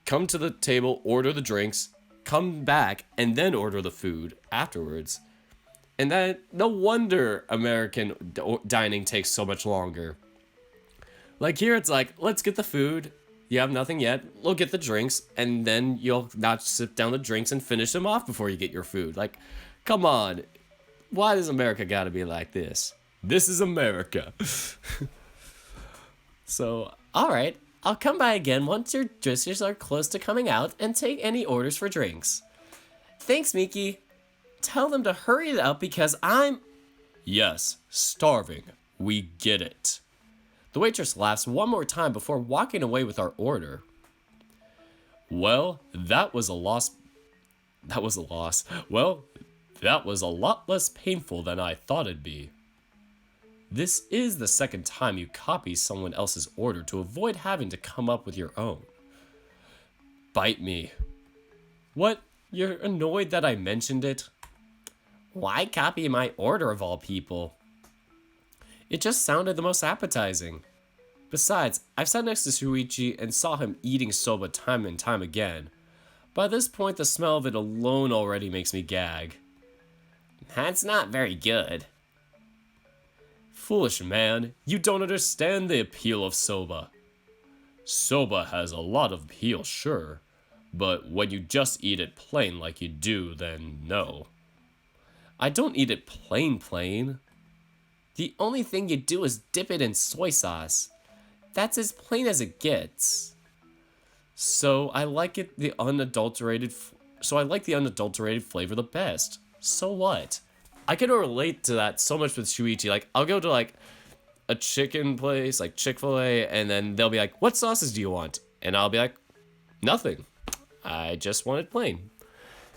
come to the table, order the drinks, come back, and then order the food afterwards. And that, no wonder American dining takes so much longer. Like here, it's like, let's get the food. You have nothing yet. We'll get the drinks, and then you'll not sip down the drinks and finish them off before you get your food. Like, come on. Why does America gotta be like this? This is America. So, alright. I'll come by again once your dishes are close to coming out and take any orders for drinks. Thanks, Miki. Tell them to hurry it up because I'm... Yes, starving. We get it. The waitress laughs one more time before walking away with our order. Well, that was a loss. Well, that was a lot less painful than I thought it'd be. This is the second time you copy someone else's order to avoid having to come up with your own. Bite me. What? You're annoyed that I mentioned it? Why copy my order of all people? It just sounded the most appetizing. Besides, I've sat next to Shuichi and saw him eating soba time and time again. By this point, the smell of it alone already makes me gag. That's not very good. Foolish man, you don't understand the appeal of soba. Soba has a lot of appeal, sure, but when you just eat it plain like you do, then no. I don't eat it plain. The only thing you do is dip it in soy sauce. That's as plain as it gets. So I like the unadulterated flavor the best. So what? I can relate to that so much with Shuichi. Like, I'll go to, like, a chicken place, like Chick-fil-A, and then they'll be like, what sauces do you want? And I'll be like, nothing. I just want it plain.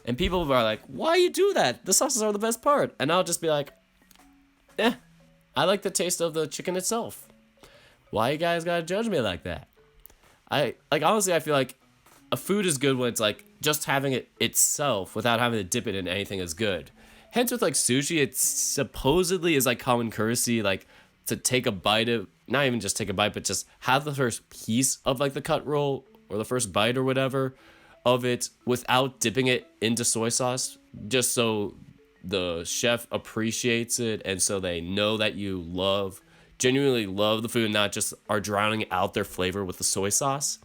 And people are like, why you do that? The sauces are the best part. And I'll just be like, I like the taste of the chicken itself. Why you guys gotta judge me like that? Honestly, I feel like a food is good when it's, like, just having it itself without having to dip it in anything is good. Hence with like sushi, it supposedly is like common courtesy, like to take a bite of, not even just take a bite, but just have the first piece of like the cut roll or the first bite or whatever of it without dipping it into soy sauce just so the chef appreciates it and so they know that you genuinely love the food, not just are drowning out their flavor with the soy sauce.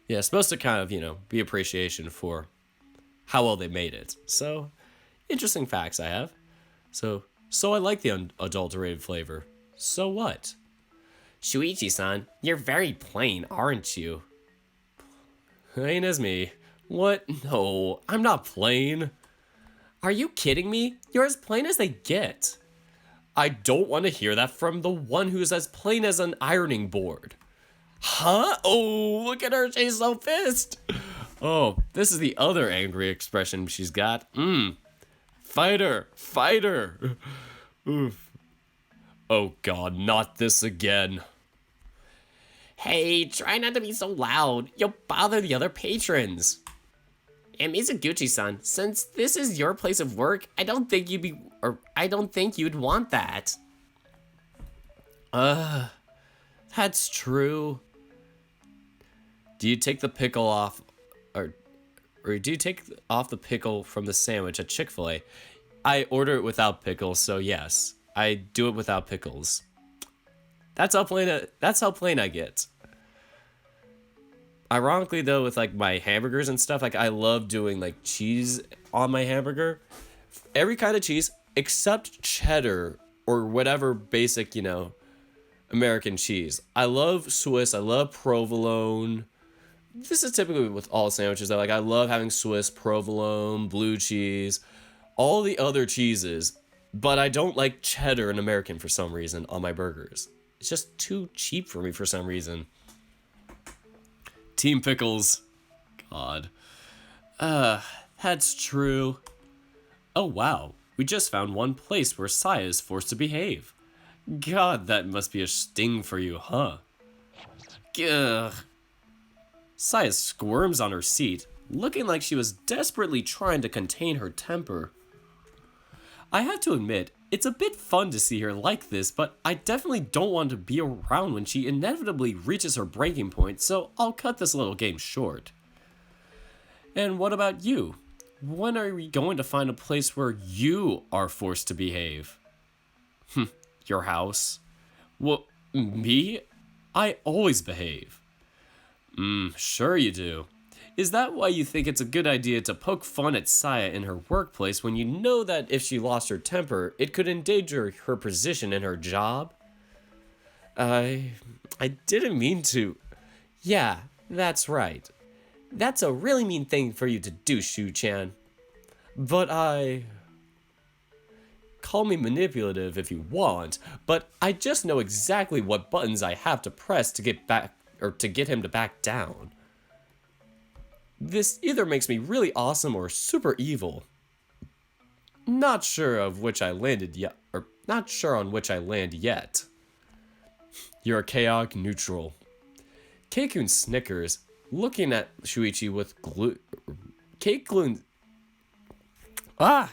Yeah, it's supposed to kind of, be appreciation for how well they made it. So, interesting facts I have. So I like the unadulterated flavor. So what? Shuichi-san, you're very plain, aren't you? Plain as me. What? No, I'm not plain. Are you kidding me? You're as plain as they get. I don't want to hear that from the one who's as plain as an ironing board. Huh? Oh, look at her. She's so pissed. Oh, this is the other angry expression she's got. Fighter. Oof. Oh God, not this again. Hey, try not to be so loud. You'll bother the other patrons. And Mizuguchi-san, since this is your place of work, I don't think you'd want that. That's true. Do you take the pickle off, or do you take off the pickle from the sandwich at Chick-fil-A? I order it without pickles, so yes, I do it without pickles. That's how plain I get. Ironically though, with like my hamburgers and stuff, like I love doing like cheese on my hamburger. Every kind of cheese except cheddar or whatever basic, American cheese. I love Swiss, I love provolone. This is typically with all sandwiches. I love having Swiss, provolone, blue cheese, all the other cheeses, but I don't like cheddar and American for some reason on my burgers. It's just too cheap for me for some reason. Team Pickles. God. That's true. Oh wow, we just found one place where Saya is forced to behave. God, that must be a sting for you, huh? Ugh. Saya squirms on her seat, looking like she was desperately trying to contain her temper. I have to admit, it's a bit fun to see her like this, but I definitely don't want to be around when she inevitably reaches her breaking point, so I'll cut this little game short. And what about you? When are we going to find a place where you are forced to behave? Your house? Well, me? I always behave. Sure you do. Is that why you think it's a good idea to poke fun at Saya in her workplace when you know that if she lost her temper, it could endanger her position in her job? I didn't mean to. Yeah, that's right. That's a really mean thing for you to do, Shu-chan. But call me manipulative if you want, but I just know exactly what buttons I have to press to get him to back down. This either makes me really awesome or super evil. Not sure on which I land yet. You're a chaotic neutral. Keikun snickers, looking at Shuichi with glue. Keikun.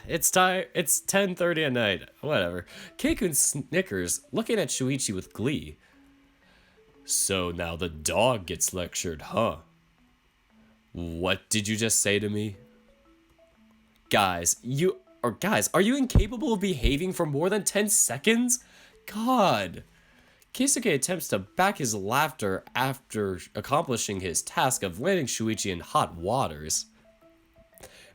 It's 10:30 at night. Whatever. Keikun snickers, looking at Shuichi with glee. So now the dog gets lectured, huh? What did you just say to me? Guys, are you incapable of behaving for more than 10 seconds? God. Keisuke attempts to back his laughter after accomplishing his task of landing Shuichi in hot waters.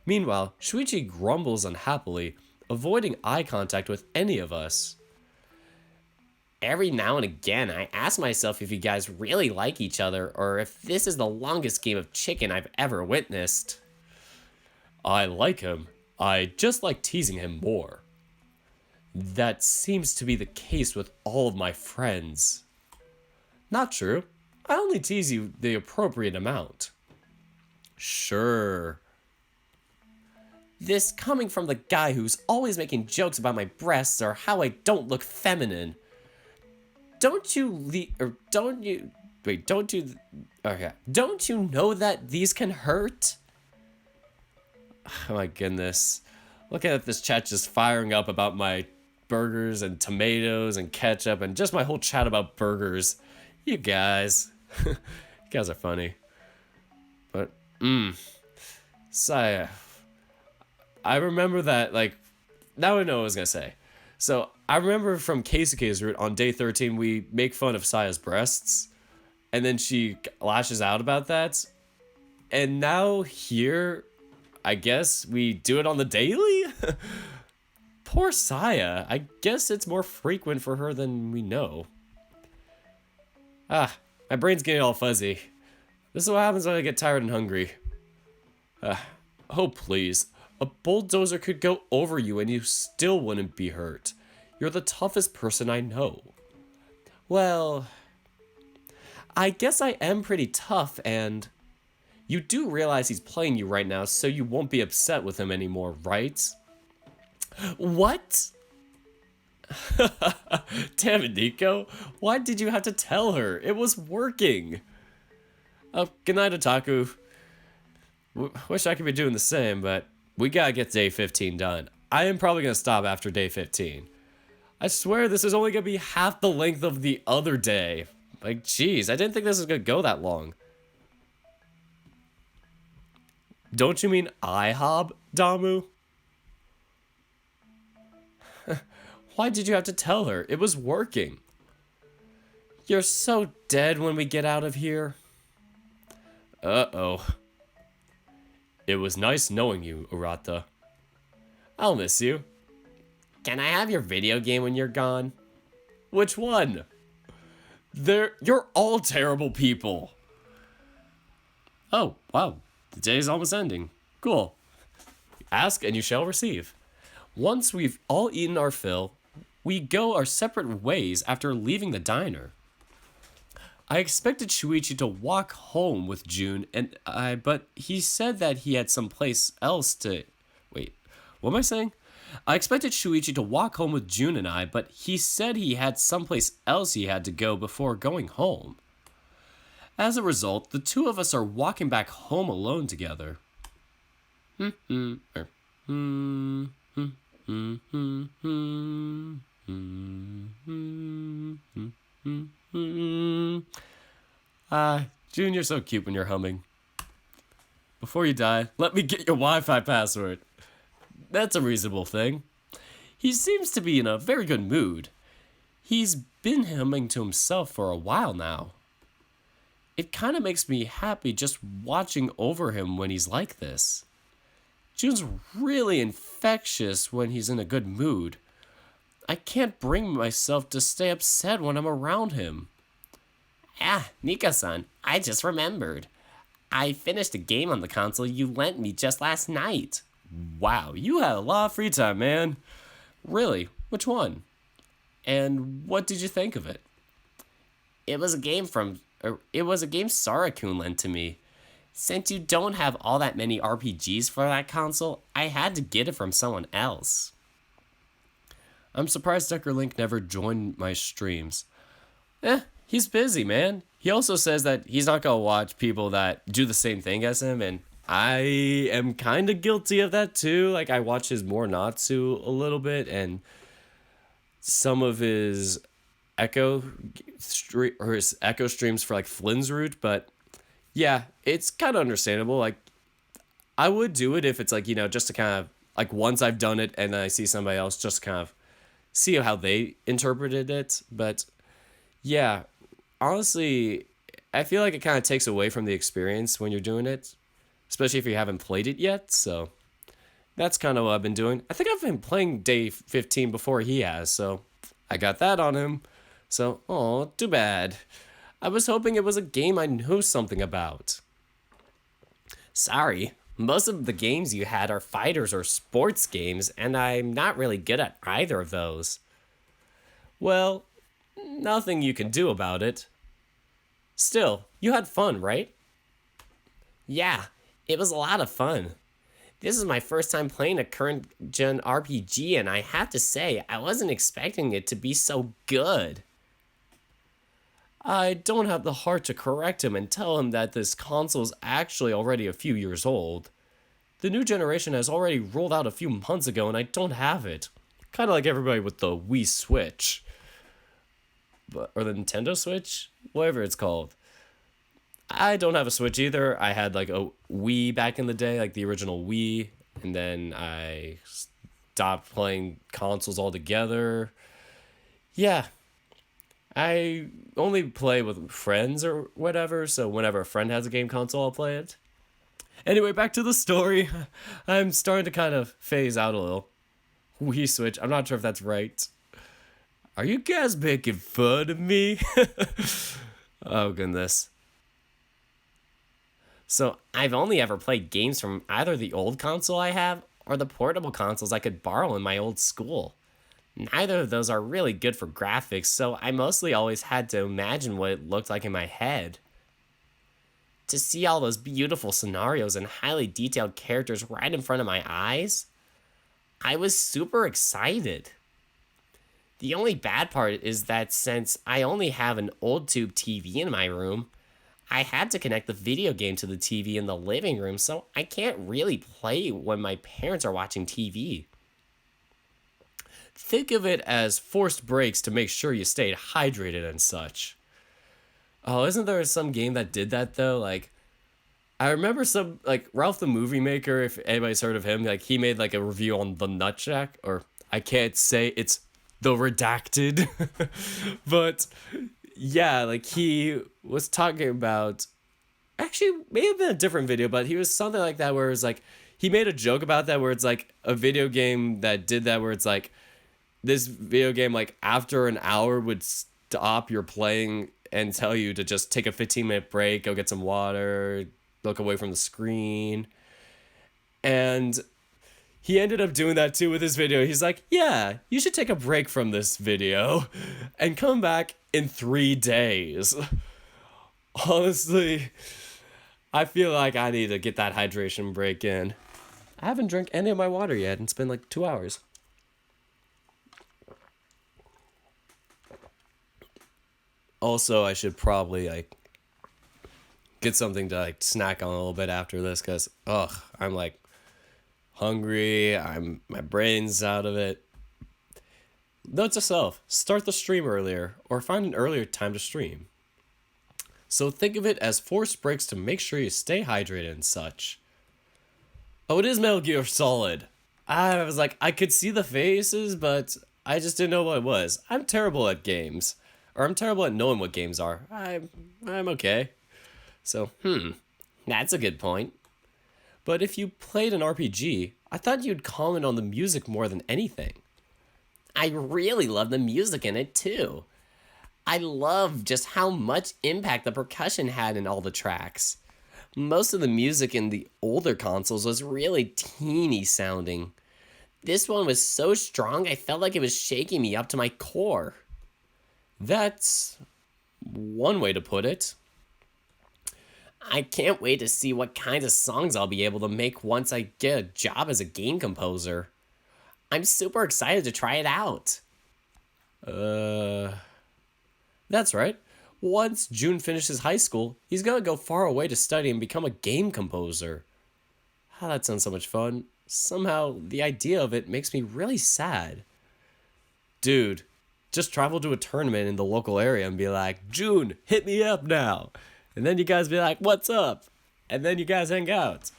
Meanwhile, Shuichi grumbles unhappily, avoiding eye contact with any of us. Every now and again, I ask myself if you guys really like each other, or if this is the longest game of chicken I've ever witnessed. I like him. I just like teasing him more. That seems to be the case with all of my friends. Not true. I only tease you the appropriate amount. Sure. This coming from the guy who's always making jokes about my breasts or how I don't look feminine. Don't you know that these can hurt? Oh my goodness. Looking at this chat just firing up about my burgers and tomatoes and ketchup and just my whole chat about burgers. You guys. You guys are funny. But, Saya, I remember that, like, now I know what I was gonna say. So I remember from Keisuke's route on day 13, we make fun of Saya's breasts, and then she lashes out about that. And now here, I guess we do it on the daily? Poor Saya. I guess it's more frequent for her than we know. Ah, my brain's getting all fuzzy. This is what happens when I get tired and hungry. Oh, please. A bulldozer could go over you and you still wouldn't be hurt. You're the toughest person I know. Well, I guess I am pretty tough, and you do realize he's playing you right now, so you won't be upset with him anymore, right? What? Damn it, Nico. Why did you have to tell her? It was working. Oh, good night, Otaku. Wish I could be doing the same, but we gotta get day 15 done. I am probably gonna stop after day 15. I swear this is only gonna be half the length of the other day. Like, jeez, I didn't think this was gonna go that long. Don't you mean IHOB, Damu? Why did you have to tell her? It was working. You're so dead when we get out of here. Uh-oh. It was nice knowing you, Urata. I'll miss you. Can I have your video game when you're gone? Which one? You're all terrible people. Oh, wow. The day's almost ending. Cool. Ask and you shall receive. Once we've all eaten our fill, we go our separate ways after leaving the diner. I expected Shuichi to walk home with June, but he said that he had someplace else to... Wait, what am I saying? I expected Shuichi to walk home with June and I, but he said he had someplace else he had to go before going home. As a result, the two of us are walking back home alone together. June, you're so cute when you're humming. Before you die, let me get your Wi-Fi password. That's a reasonable thing. He seems to be in a very good mood. He's been humming to himself for a while now. It kind of makes me happy just watching over him when he's like this. June's really infectious when he's in a good mood. I can't bring myself to stay upset when I'm around him. Nika-san, I just remembered. I finished a game on the console you lent me just last night. Wow, you had a lot of free time, man. Really? Which one? And what did you think of it? It was a game Sarakun lent to me. Since you don't have all that many RPGs for that console, I had to get it from someone else. I'm surprised Decker Link never joined my streams. He's busy, man. He also says that he's not gonna watch people that do the same thing as him, and I am kind of guilty of that too. Like, I watch his More Natsu a little bit, and some of his Echo streams for like Flynn's Route, but yeah, it's kind of understandable. Like, I would do it if it's like, just to kind of like, once I've done it and then I see somebody else, just kind of see how they interpreted it. But yeah, honestly, I feel like it kind of takes away from the experience when you're doing it, especially if you haven't played it yet. So that's kind of what I've been doing. I think I've been playing day 15 before he has, so I got that on him. So, oh, too bad. I was hoping it was a game I knew something about. Sorry, most of the games you had are fighters or sports games, and I'm not really good at either of those. Well, nothing you can do about it. Still, you had fun, right? Yeah, it was a lot of fun. This is my first time playing a current-gen RPG, and I have to say, I wasn't expecting it to be so good. I don't have the heart to correct him and tell him that this console is actually already a few years old. The new generation has already rolled out a few months ago, and I don't have it. Kind of like everybody with the Wii Switch. Or the Nintendo Switch? Whatever it's called. I don't have a Switch either. I had like a Wii back in the day, like the original Wii. and then I stopped playing consoles altogether. Yeah, I only play with friends or whatever, so whenever a friend has a game console, I'll play it. Anyway, back to the story. I'm starting to kind of phase out a little. Wii Switch, I'm not sure if that's right. Are you guys making fun of me? Oh, goodness. So, I've only ever played games from either the old console I have or the portable consoles I could borrow in my old school. Neither of those are really good for graphics, so I mostly always had to imagine what it looked like in my head. To see all those beautiful scenarios and highly detailed characters right in front of my eyes, I was super excited. The only bad part is that since I only have an old tube TV in my room, I had to connect the video game to the TV in the living room, so I can't really play when my parents are watching TV. Think of it as forced breaks to make sure you stayed hydrated and such. Oh, isn't there some game that did that though? Like, I remember some, like, Ralph the Movie Maker, if anybody's heard of him, like, he made, like, a review on The Nutjack, or I can't say it's The Redacted, but, yeah, like, he was talking about, actually, may have been a different video, but he was something like that where it's like, he made a joke about that where it's, like, a video game that did that where it's, like, this video game, like, after an hour would stop your playing and tell you to just take a 15-minute break, go get some water, look away from the screen. And he ended up doing that too with his video. He's like, yeah, you should take a break from this video and come back in 3 days. Honestly, I feel like I need to get that hydration break in. I haven't drank any of my water yet, and it's been like 2 hours. Also, I should probably, like, get something to, like, snack on a little bit after this, because, I'm, like, hungry, my brain's out of it. Note to self, start the stream earlier, or find an earlier time to stream. So think of it as forced breaks to make sure you stay hydrated and such. Oh, it is Metal Gear Solid. I was like, I could see the faces, but I just didn't know what it was. I'm terrible at games. Or I'm terrible at knowing what games are. I'm okay. So, that's a good point. But if you played an RPG, I thought you'd comment on the music more than anything. I really love the music in it too. I love just how much impact the percussion had in all the tracks. Most of the music in the older consoles was really teeny sounding. This one was so strong I felt like it was shaking me up to my core. That's one way to put it. I can't wait to see what kinds of songs I'll be able to make once I get a job as a game composer. I'm super excited to try it out. That's right. Once June finishes high school, he's gonna go far away to study and become a game composer. Oh, that sounds so much fun. Somehow, the idea of it makes me really sad. Dude, just travel to a tournament in the local area and be like, June, hit me up now. And then you guys be like, what's up? And then you guys hang out.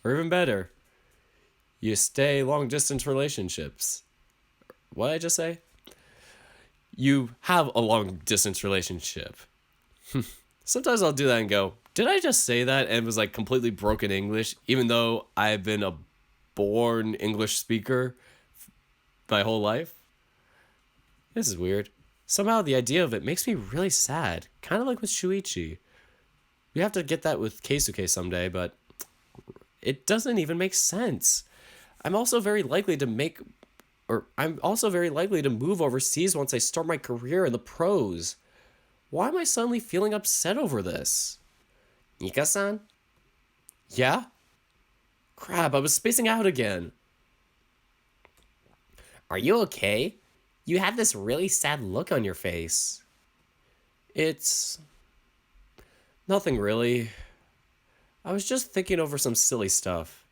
Or even better, you stay long distance relationships. What did I just say? You have a long distance relationship. Sometimes I'll do that and go, did I just say that? And it was like completely broken English, even though I've been a born English speaker my whole life. This is weird. Somehow the idea of it makes me really sad. Kind of like with Shuichi. We have to get that with Keisuke someday, but it doesn't even make sense. I'm also very likely to move overseas once I start my career in the pros. Why am I suddenly feeling upset over this? Nika-san? Yeah? Crap, I was spacing out again. Are you okay? You have this really sad look on your face. It's nothing really. I was just thinking over some silly stuff.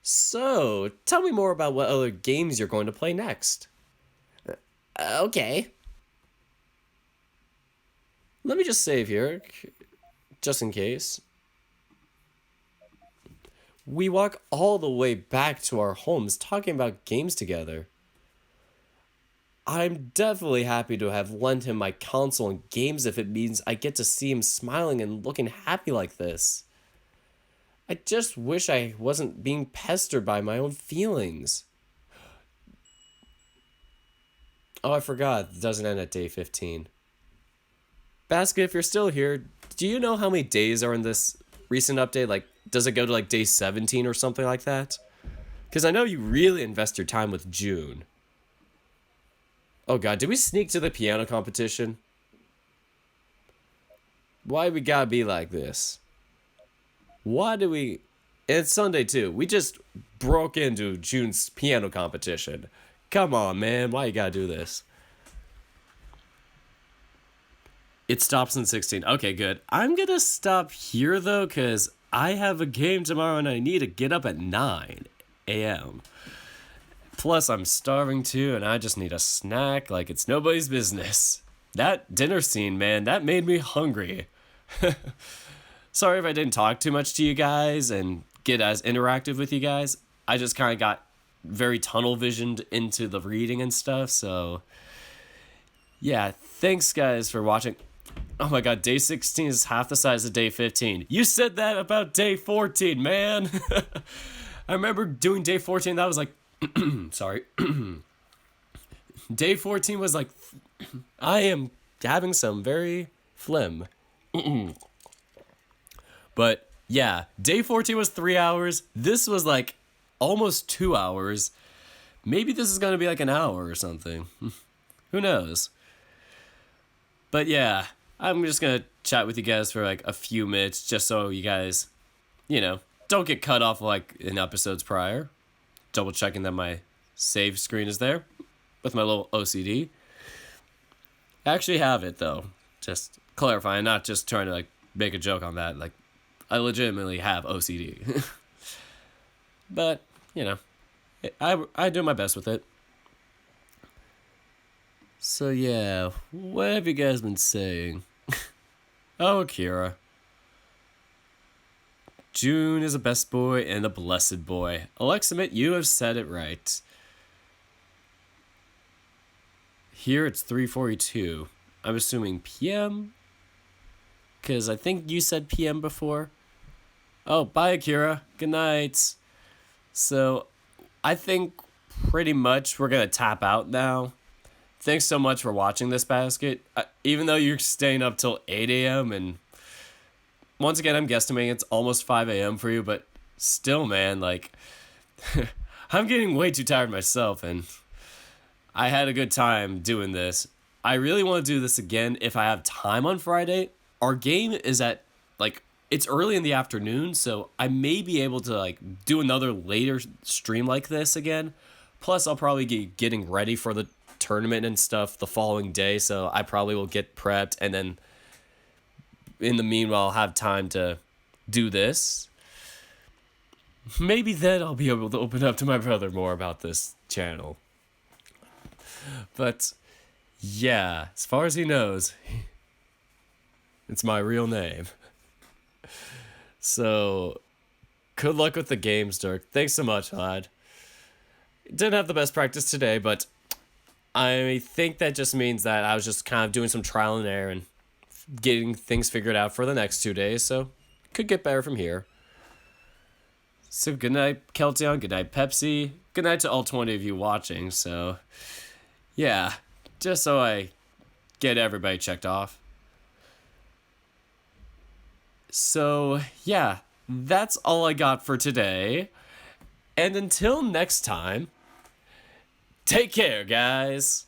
So, tell me more about what other games you're going to play next. Okay. Let me just save here, just in case. We walk all the way back to our homes talking about games together. I'm definitely happy to have lent him my console and games if it means I get to see him smiling and looking happy like this. I just wish I wasn't being pestered by my own feelings. Oh, I forgot. It doesn't end at day 15. Basket, if you're still here, do you know how many days are in this recent update? Like, does it go to like day 17 or something like that? Because I know you really invest your time with June. Oh god, did we sneak to the piano competition? Why we gotta be like this? Why do we... It's Sunday too. We just broke into June's piano competition. Come on, man. Why you gotta do this? It stops in 16. Okay, good. I'm gonna stop here though, because I have a game tomorrow and I need to get up at 9 a.m. Plus, I'm starving too, and I just need a snack like it's nobody's business. That dinner scene, man, that made me hungry. Sorry if I didn't talk too much to you guys and get as interactive with you guys. I just kind of got very tunnel visioned into the reading and stuff, so... Yeah, thanks guys for watching. Oh my god, day 16 is half the size of day 15. You said that about day 14, man! I remember doing day 14, that was like... Sorry. Day 14 was like... I am having some very phlegm. But yeah, day 14 was 3 hours. This was like almost 2 hours. Maybe this is going to be like an hour or something. Who knows? But yeah, I'm just going to chat with you guys for like a few minutes just so you guys, you know, don't get cut off like in episodes prior. Double checking that my save screen is there with my little OCD. I actually have it though. Just clarifying, not just trying to like make a joke on that. Like, I legitimately have OCD. But, you know, I do my best with it. So yeah, what have you guys been saying? Oh, Akira. June is a best boy and a blessed boy. Alexamit, you have said it right. Here it's 3:42. I'm assuming PM? Because I think you said PM before. Oh, bye, Akira. Good night. So, I think pretty much we're going to tap out now. Thanks so much for watching this, Basket. Even though you're staying up till 8 a.m. and... Once again, I'm guesstimating it's almost 5 a.m. for you, but still, man, like... I'm getting way too tired myself, and... I had a good time doing this. I really want to do this again if I have time on Friday. Our game is at, like... It's early in the afternoon, so I may be able to, like, do another later stream like this again. Plus, I'll probably be getting ready for the tournament and stuff the following day, so I probably will get prepped, and then... In the meanwhile, I'll have time to do this. Maybe then I'll be able to open up to my brother more about this channel. But, yeah, as far as he knows, it's my real name. So, good luck with the games, Dirk. Thanks so much, lad. Didn't have the best practice today, but I think that just means that I was just kind of doing some trial and error and getting things figured out for the next 2 days, so could get better from here. So good night, Keltion, good night, Pepsi, good night to all 20 of you watching, so yeah, just so I get everybody checked off. So yeah, that's all I got for today, and until next time, take care, guys.